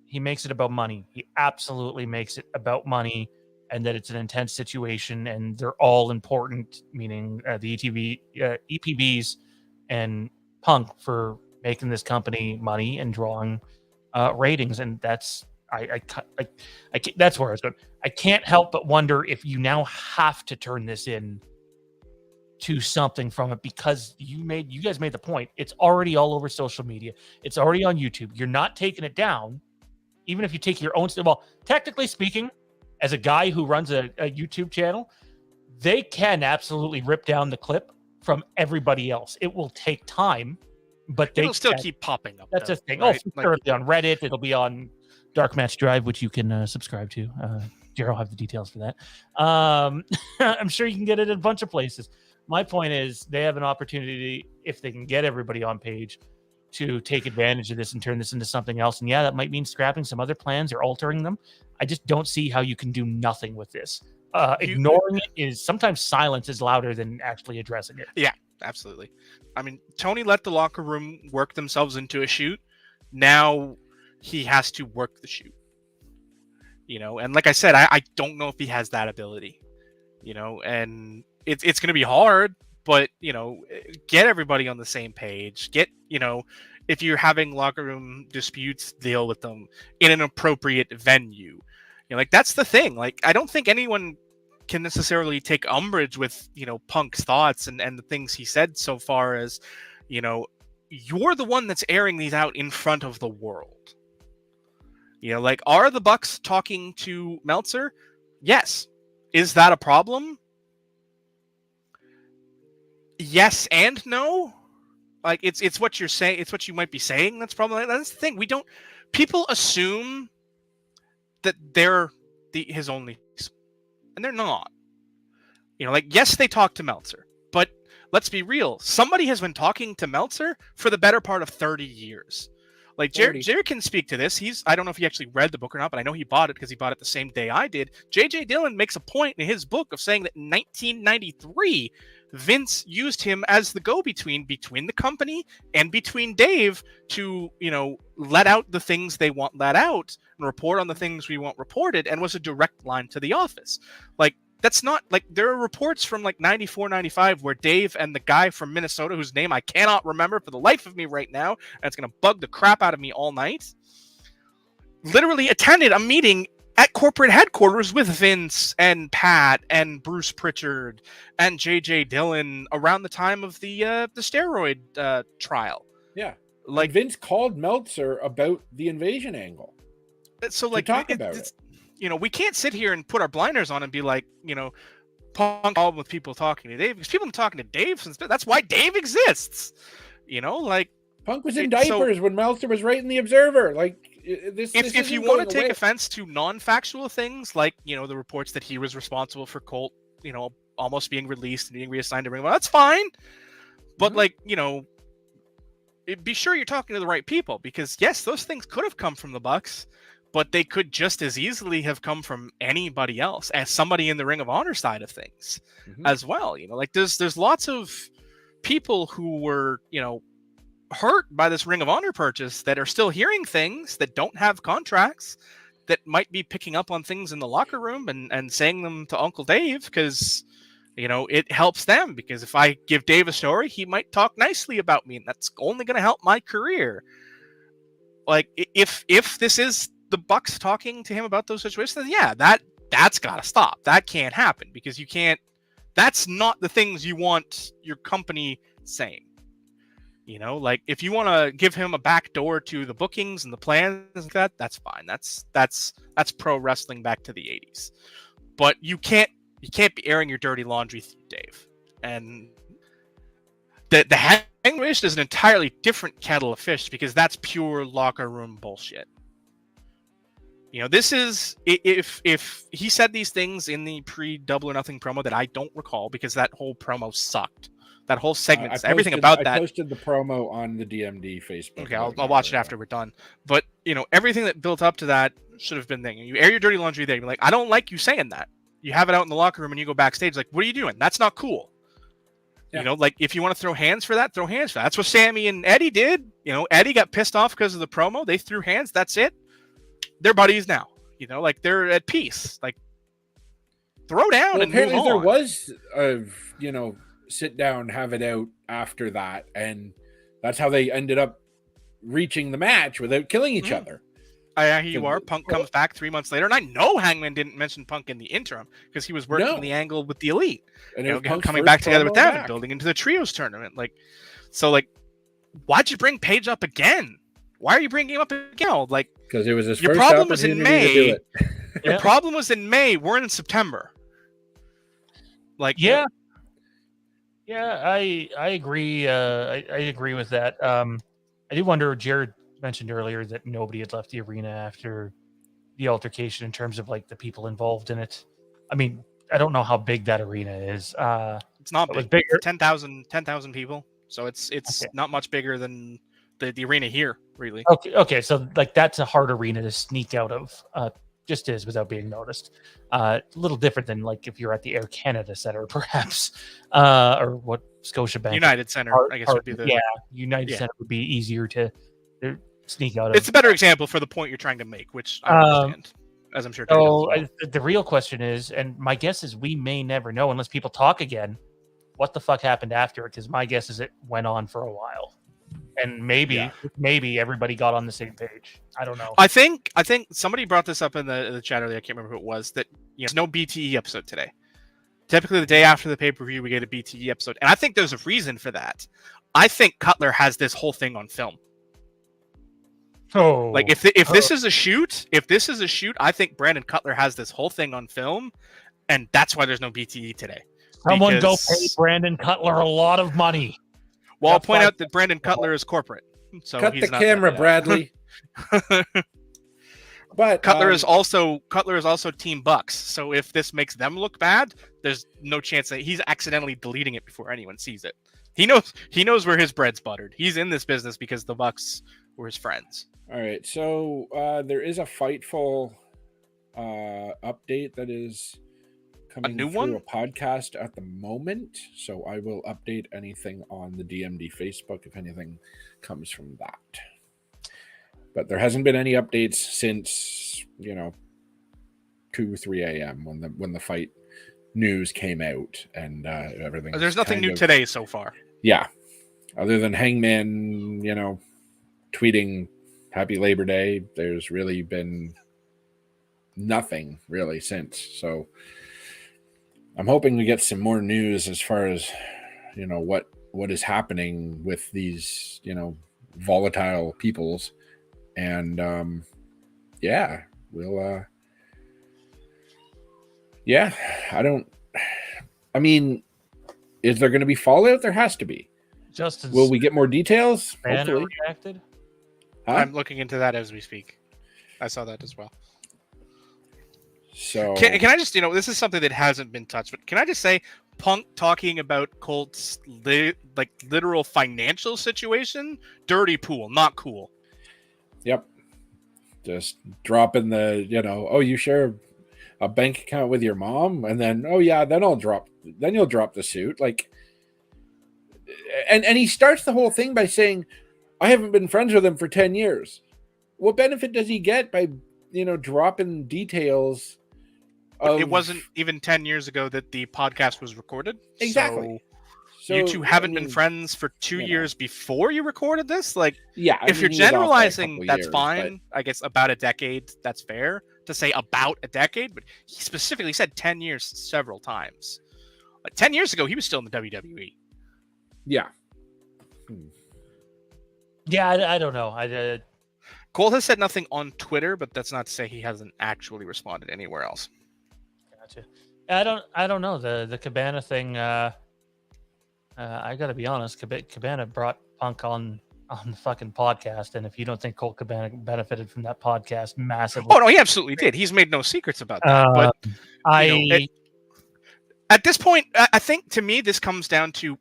He makes it about money. He absolutely makes it about money, and that it's an intense situation, and they're all important, meaning the EPBs and Punk for making this company money and drawing ratings, and that's that's where I was going. I can't help but wonder if you now have to turn this in to something from it, because you guys made the point. It's already all over social media. It's already on YouTube. You're not taking it down. Even if you take your own, well, technically speaking, as a guy who runs a YouTube channel, they can absolutely rip down the clip from everybody else. It will take time, but it'll still keep popping up. That's a thing. Right? It'll be on Reddit. It'll be on Dark Match Drive, which you can subscribe to. Jerry will have the details for that. I'm sure you can get it in a bunch of places. My point is, they have an opportunity, if they can get everybody on page, to take advantage of this and turn this into something else. And yeah, that might mean scrapping some other plans or altering them. I just don't see how you can do nothing with this. Ignoring it is sometimes silence is louder than actually addressing it. Yeah, absolutely. I mean, Tony let the locker room work themselves into a shoot. Now he has to work the shoot. And like I said, I don't know if he has that ability. And it's going to be hard. But, get everybody on the same page. Get, if you're having locker room disputes, deal with them in an appropriate venue. Like that's the thing. Like I don't think anyone can necessarily take umbrage with Punk's thoughts and the things he said so far as you're the one that's airing these out in front of the world. Like, are the Bucks talking to Meltzer? Yes. Is that a problem? Yes and no. Like it's what you're saying. It's what you might be saying. That's probably that's the thing. People assume that they're his only, and they're not. Like yes, they talk to Meltzer, but let's be real. Somebody has been talking to Meltzer for the better part of 30 years. Like Jared can speak to this. I don't know if he actually read the book or not, but I know he bought it because he bought it the same day I did. J.J. Dillon makes a point in his book of saying that in 1993, Vince used him as the go-between between the company and between Dave to, let out the things they want let out and report on the things we want reported, and was a direct line to the office. Like, that's not like there are reports from like 94, 95 where Dave and the guy from Minnesota, whose name I cannot remember for the life of me right now, and it's going to bug the crap out of me all night, literally attended a meeting at corporate headquarters with Vince and Pat and Bruce Pritchard and J.J. Dillon around the time of the steroid trial. Yeah. Like and Vince called Meltzer about the invasion angle. So like talk about it. We can't sit here and put our blinders on and be like, Punk all with people talking to Dave, because people have been talking to Dave since that's why Dave exists. Like Punk was in diapers when Meltzer was writing the Observer. Like if you want to take offense to non-factual things, like the reports that he was responsible for Colt, almost being released and being reassigned to Ring, well, that's fine. But be sure you're talking to the right people, because yes, those things could have come from the Bucks, but they could just as easily have come from anybody else, as somebody in the Ring of Honor side of things as well. Like there's lots of people who were, hurt by this Ring of Honor purchase that are still hearing things, that don't have contracts, that might be picking up on things in the locker room and saying them to Uncle Dave because, it helps them. Because if I give Dave a story, he might talk nicely about me, and that's only going to help my career. Like if this is the Bucks talking to him about those situations, yeah, that's got to stop. That can't happen, because you can't. That's not the things you want your company saying. Like if you want to give him a back door to the bookings and the plans like that, that's fine. That's pro wrestling back to the 80s. But you can't be airing your dirty laundry through Dave. And the hangwish is an entirely different kettle of fish, because that's pure locker room bullshit. This is, if he said these things in the pre-Double or Nothing promo that I don't recall, because that whole promo sucked. That whole segment, everything about that. I posted the promo on the DMD Facebook. Okay, I'll watch it after we're done. But, everything that built up to that should have been there. You air your dirty laundry there. You're like, I don't like you saying that. You have it out in the locker room and you go backstage. Like, what are you doing? That's not cool. Yeah. Like, if you want to throw hands for that, throw hands for that. That's what Sammy and Eddie did. Eddie got pissed off because of the promo. They threw hands. That's it. They're buddies now. Like, they're at peace. Like, throw down and move on. There was sit down, have it out after that, and that's how they ended up reaching the match without killing each other. Here you are. Punk comes back 3 months later, and I know Hangman didn't mention Punk in the interim because he was working the angle with the Elite, and coming back together with them and building into the trios tournament. Why'd you bring Paige up again? Why are you bringing him up again? Like, because it was his your first problem was in May. To do it. Your problem was in May. We're in September. Like, yeah. Yeah, I agree. I agree with that. I do wonder. Jared mentioned earlier that nobody had left the arena after the altercation in terms of like the people involved in it. I mean, I don't know how big that arena is. It's not big. It's bigger. 10,000 people. So it's not much bigger than the arena here, really. Okay. So like that's a hard arena to sneak out of. Just is without being noticed. A little different than like if you're at the Air Canada Center, perhaps, or what Scotiabank United Center, I guess would be the United Center would be easier to sneak out of. It's a better example for the point you're trying to make, which I understand, as I'm sure. The real question is, and my guess is we may never know unless people talk again, what the fuck happened after it? Because my guess is it went on for a while. and maybe everybody got on the same page. I don't know. I think somebody brought this up in the chat earlier. I can't remember who it was. That there's no BTE episode today. Typically, the day after the pay-per-view, we get a BTE episode, and I think there's a reason for that. I think Cutler has this whole thing on film. Oh, Like if this is a shoot, I think Brandon Cutler has this whole thing on film, and that's why there's no BTE today. Someone go pay Brandon Cutler a lot of money. Well, I'll point out that Brandon Cutler is corporate. So cut he's the not camera, Bradley. But Cutler is also Team Bucks. So if this makes them look bad, there's no chance that he's accidentally deleting it before anyone sees it. He knows where his bread's buttered. He's in this business because the Bucks were his friends. All right, so there is a Fightful update that is coming through a podcast at the moment. So I will update anything on the DMD Facebook if anything comes from that. But there hasn't been any updates since 2-3 a.m. when the fight news came out and everything. There's nothing new today so far. Yeah, other than Hangman, tweeting Happy Labor Day. There's really been nothing really since. So I'm hoping we get some more news as far as what is happening with these volatile peoples. And we'll I mean, is there going to be fallout? There has to be. Will we get more details? Hopefully. Reacted? Huh? I'm looking into that as we speak. I saw that as well. So can I just this is something that hasn't been touched, but can I just say Punk talking about Colt's literal financial situation, dirty pool, not cool. Yep. Just dropping the, oh, you share a bank account with your mom, and then, oh yeah, then you'll drop the suit. And he starts the whole thing by saying, I haven't been friends with him for 10 years. What benefit does he get by, dropping details? It wasn't even 10 years ago that the podcast was recorded. Exactly. So you two haven't been friends for 2 years before you recorded this? If you're generalizing, that's fine. But I guess about a decade, that's fair to say about a decade. But he specifically said 10 years several times. 10 years ago, he was still in the WWE. Yeah. Yeah, I don't know. Cole has said nothing on Twitter, but that's not to say he hasn't actually responded anywhere else. Gotcha. I don't know. The Cabana thing... I got to be honest, Cabana brought Punk on the fucking podcast, and if you don't think Colt Cabana benefited from that podcast massively... Oh, no, he absolutely did. He's made no secrets about that. But at this point, I think, to me, this comes down to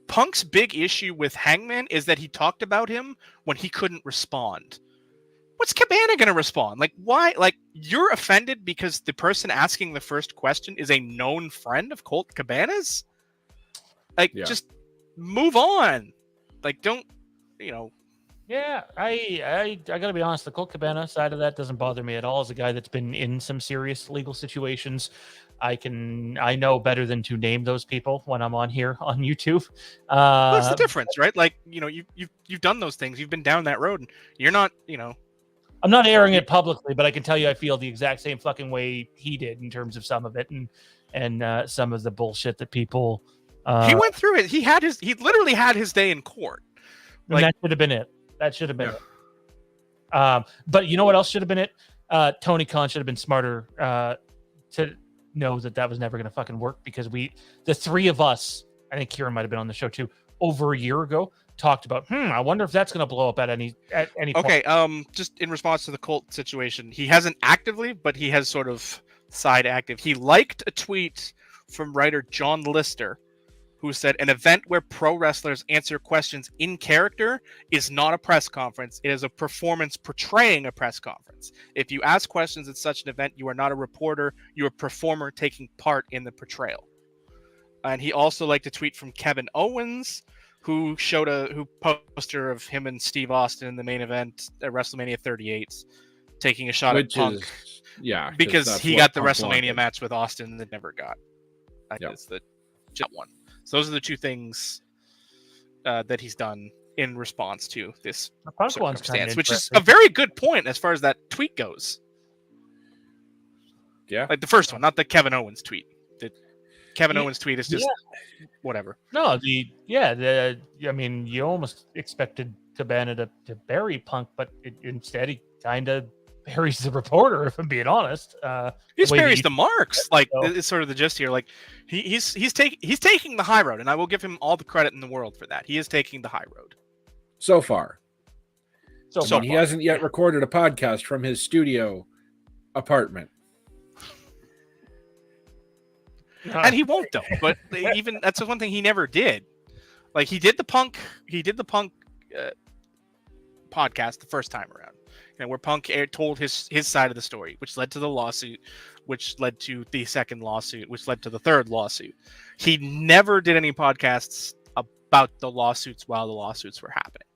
Punk's big issue with Hangman is that he talked about him when he couldn't respond. What's Cabana going to respond? Why? You're offended because the person asking the first question is a known friend of Colt Cabana's? Just move on. Don't, Yeah, I gotta be honest. The Colt Cabana side of that doesn't bother me at all. As a guy that's been in some serious legal situations, I know better than to name those people when I'm on here on YouTube. What's the difference, right? You've done those things. You've been down that road, and you're not, I'm not airing it publicly, but I can tell you I feel the exact same fucking way he did in terms of some of it and some of the bullshit that people. He went through it. He literally had his day in court. That should have been it. But you know what else should have been it? Tony Khan should have been smarter to know that was never going to fucking work, because the three of us, I think Kieran might have been on the show too, over a year ago, talked about, I wonder if that's going to blow up at any point. Okay, just in response to the Colt situation, he hasn't actively, but he has sort of side active. He liked a tweet from writer John Lister, who said, an event where pro wrestlers answer questions in character is not a press conference. It is a performance portraying a press conference. If you ask questions at such an event, you are not a reporter. You're a performer taking part in the portrayal. And he also liked a tweet from Kevin Owens, who showed a poster of him and Steve Austin in the main event at WrestleMania 38, taking a shot at Punk. Because he got the WrestleMania match with Austin that never got. That is the one. So those are the two things that he's done in response to this The Punk one's kind circumstance, of which is interesting. a very good point as far as that tweet goes. Yeah. Like the first one, not the Kevin Owens tweet. The Kevin Owens tweet is just whatever. No, I mean, you almost expected Cabana to bury Punk, but instead he kind of buries the reporter, if I'm being honest. He just way that buries you- the marks. Like So- it's sort of the gist here. Like he's taking the high road, and I will give him all the credit in the world for that. He is taking the high road. So far. So I mean, he hasn't yet recorded a podcast from his studio apartment. And he won't though. But even that's the one thing he never did. Like he did the Punk podcast the first time around, where Punk told his side of the story, which led to the lawsuit, which led to the second lawsuit, which led to the third lawsuit. He never did any podcasts about the lawsuits while the lawsuits were happening.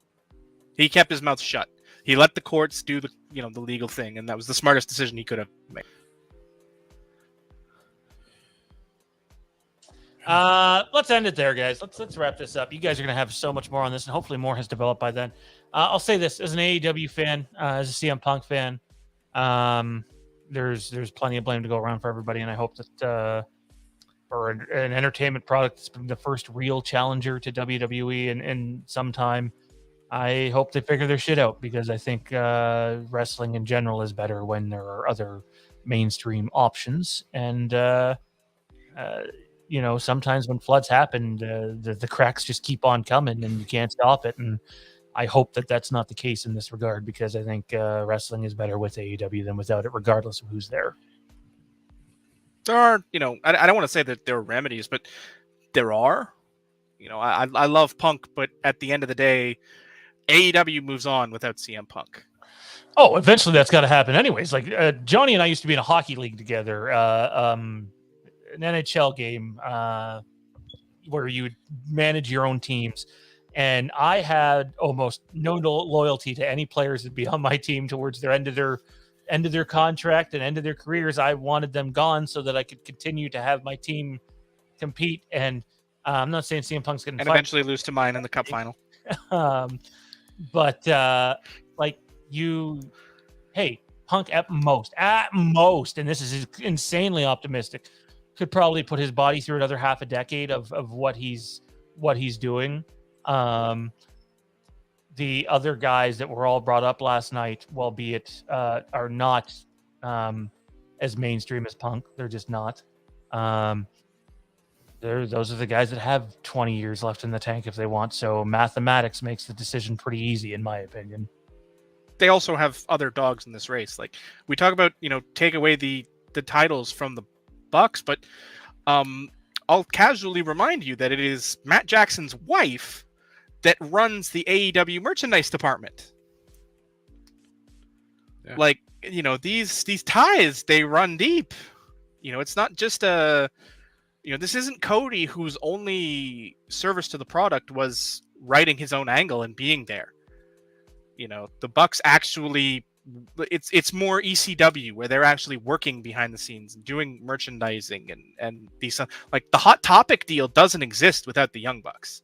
He kept his mouth shut. He let the courts do the the legal thing, and that was the smartest decision he could have made. Let's end it there, guys. Let's wrap this up. You guys are gonna have so much more on this, and hopefully more has developed by then. I'll say this as an AEW fan, as a CM Punk fan, there's plenty of blame to go around for everybody, and I hope that for an entertainment product that's been the first real challenger to WWE in some time, I hope they figure their shit out, because I think wrestling in general is better when there are other mainstream options. And sometimes when floods happen, the cracks just keep on coming and you can't stop it. And I hope that that's not the case in this regard, because I think wrestling is better with AEW than without it, regardless of who's there. There are, I don't want to say that there are remedies, but there are. I love Punk, but at the end of the day, AEW moves on without CM Punk. Oh, eventually that's got to happen anyways. Like Johnny and I used to be in a hockey league together, an NHL game where you would manage your own teams. And I had almost no loyalty to any players that be on my team towards their end of their contract and end of their careers. I wanted them gone so that I could continue to have my team compete. And I'm not saying CM Punk's going to eventually lose to mine in the cup final. But Punk at most, and this is insanely optimistic, could probably put his body through another half a decade of what he's doing. The other guys that were all brought up last night, albeit are not as mainstream as Punk. They're just not. Those are the guys that have 20 years left in the tank if they want. So mathematics makes the decision pretty easy, in my opinion. They also have other dogs in this race. Like we talk about, take away the titles from the Bucks, but I'll casually remind you that it is Matt Jackson's wife that runs the AEW merchandise department. Yeah. Like, these ties, they run deep. It's not just this isn't Cody, whose only service to the product was writing his own angle and being there. The Bucks actually, it's more ECW, where they're actually working behind the scenes and doing merchandising and these, like the Hot Topic deal doesn't exist without the Young Bucks.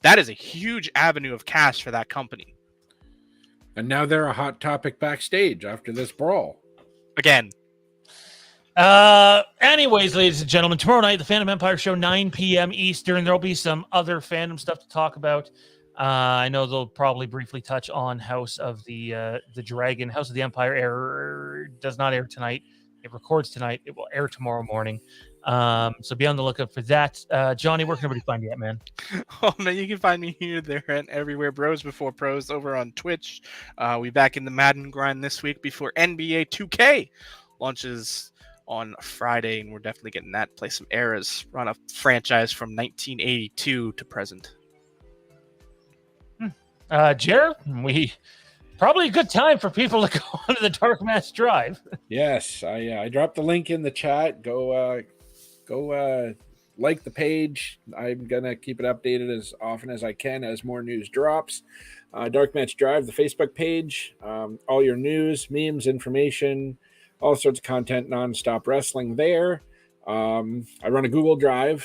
That is a huge avenue of cash for that company. And now they're a hot topic backstage after this brawl. Again. Anyways, ladies and gentlemen, tomorrow night, the Phantom Empire show, 9 p.m. Eastern. There'll be some other fandom stuff to talk about. I know they'll probably briefly touch on House of the Dragon. House of the Empire does not air tonight. It records tonight. It will air tomorrow morning. So be on the lookout for that. Johnny, where can everybody find you at, man? Oh, man, you can find me here, there, and everywhere. Bros Before Pros over on Twitch. We back in the Madden grind this week before NBA 2K launches on Friday, and we're definitely getting that. Play some eras. Run a franchise from 1982 to present. Jared, probably a good time for people to go onto the Dark Match Drive. Yes, I dropped the link in the chat. Go like the page. I'm gonna keep it updated as often as I can as more news drops. Dark Match Drive, the Facebook page, all your news, memes, information, all sorts of content, nonstop wrestling there. I run a Google Drive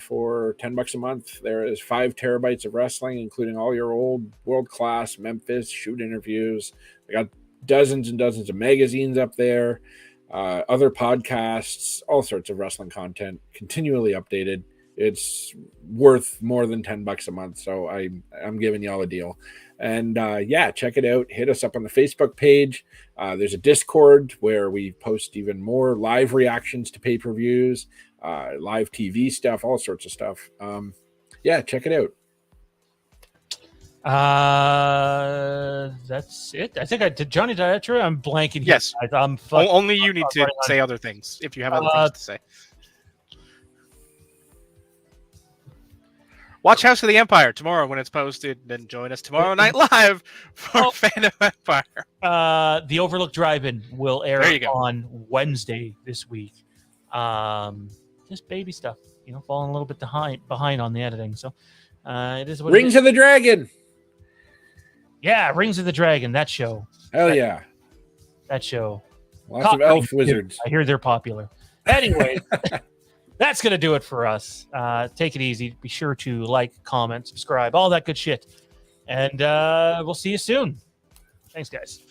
for $10 a month. There is 5 terabytes of wrestling, including all your old world-class Memphis shoot interviews. I got dozens and dozens of magazines up there, other podcasts, all sorts of wrestling content, continually updated. It's worth more than $10 a month, so I'm giving y'all a deal. And check it out. Hit us up on the Facebook page. There's a Discord where we post even more live reactions to pay-per-views, live TV stuff, all sorts of stuff. Check it out. That's it. I think I did. Johnny Diatra. I'm blanking. Yes. I'm only you need to say other things if you have other things to say. Watch House of the Empire tomorrow when it's posted. Then join us tomorrow night live for Phantom Empire. The Overlook Drive-In will air on Wednesday this week. Just baby stuff, falling a little bit behind on the editing. So it is what Rings of the Dragon. Yeah, Rings of the Dragon. That show. Hell yeah. That show. Lots of elf wizards. I hear they're popular. Anyway. That's going to do it for us. Take it easy. Be sure to like, comment, subscribe, all that good shit. And we'll see you soon. Thanks, guys.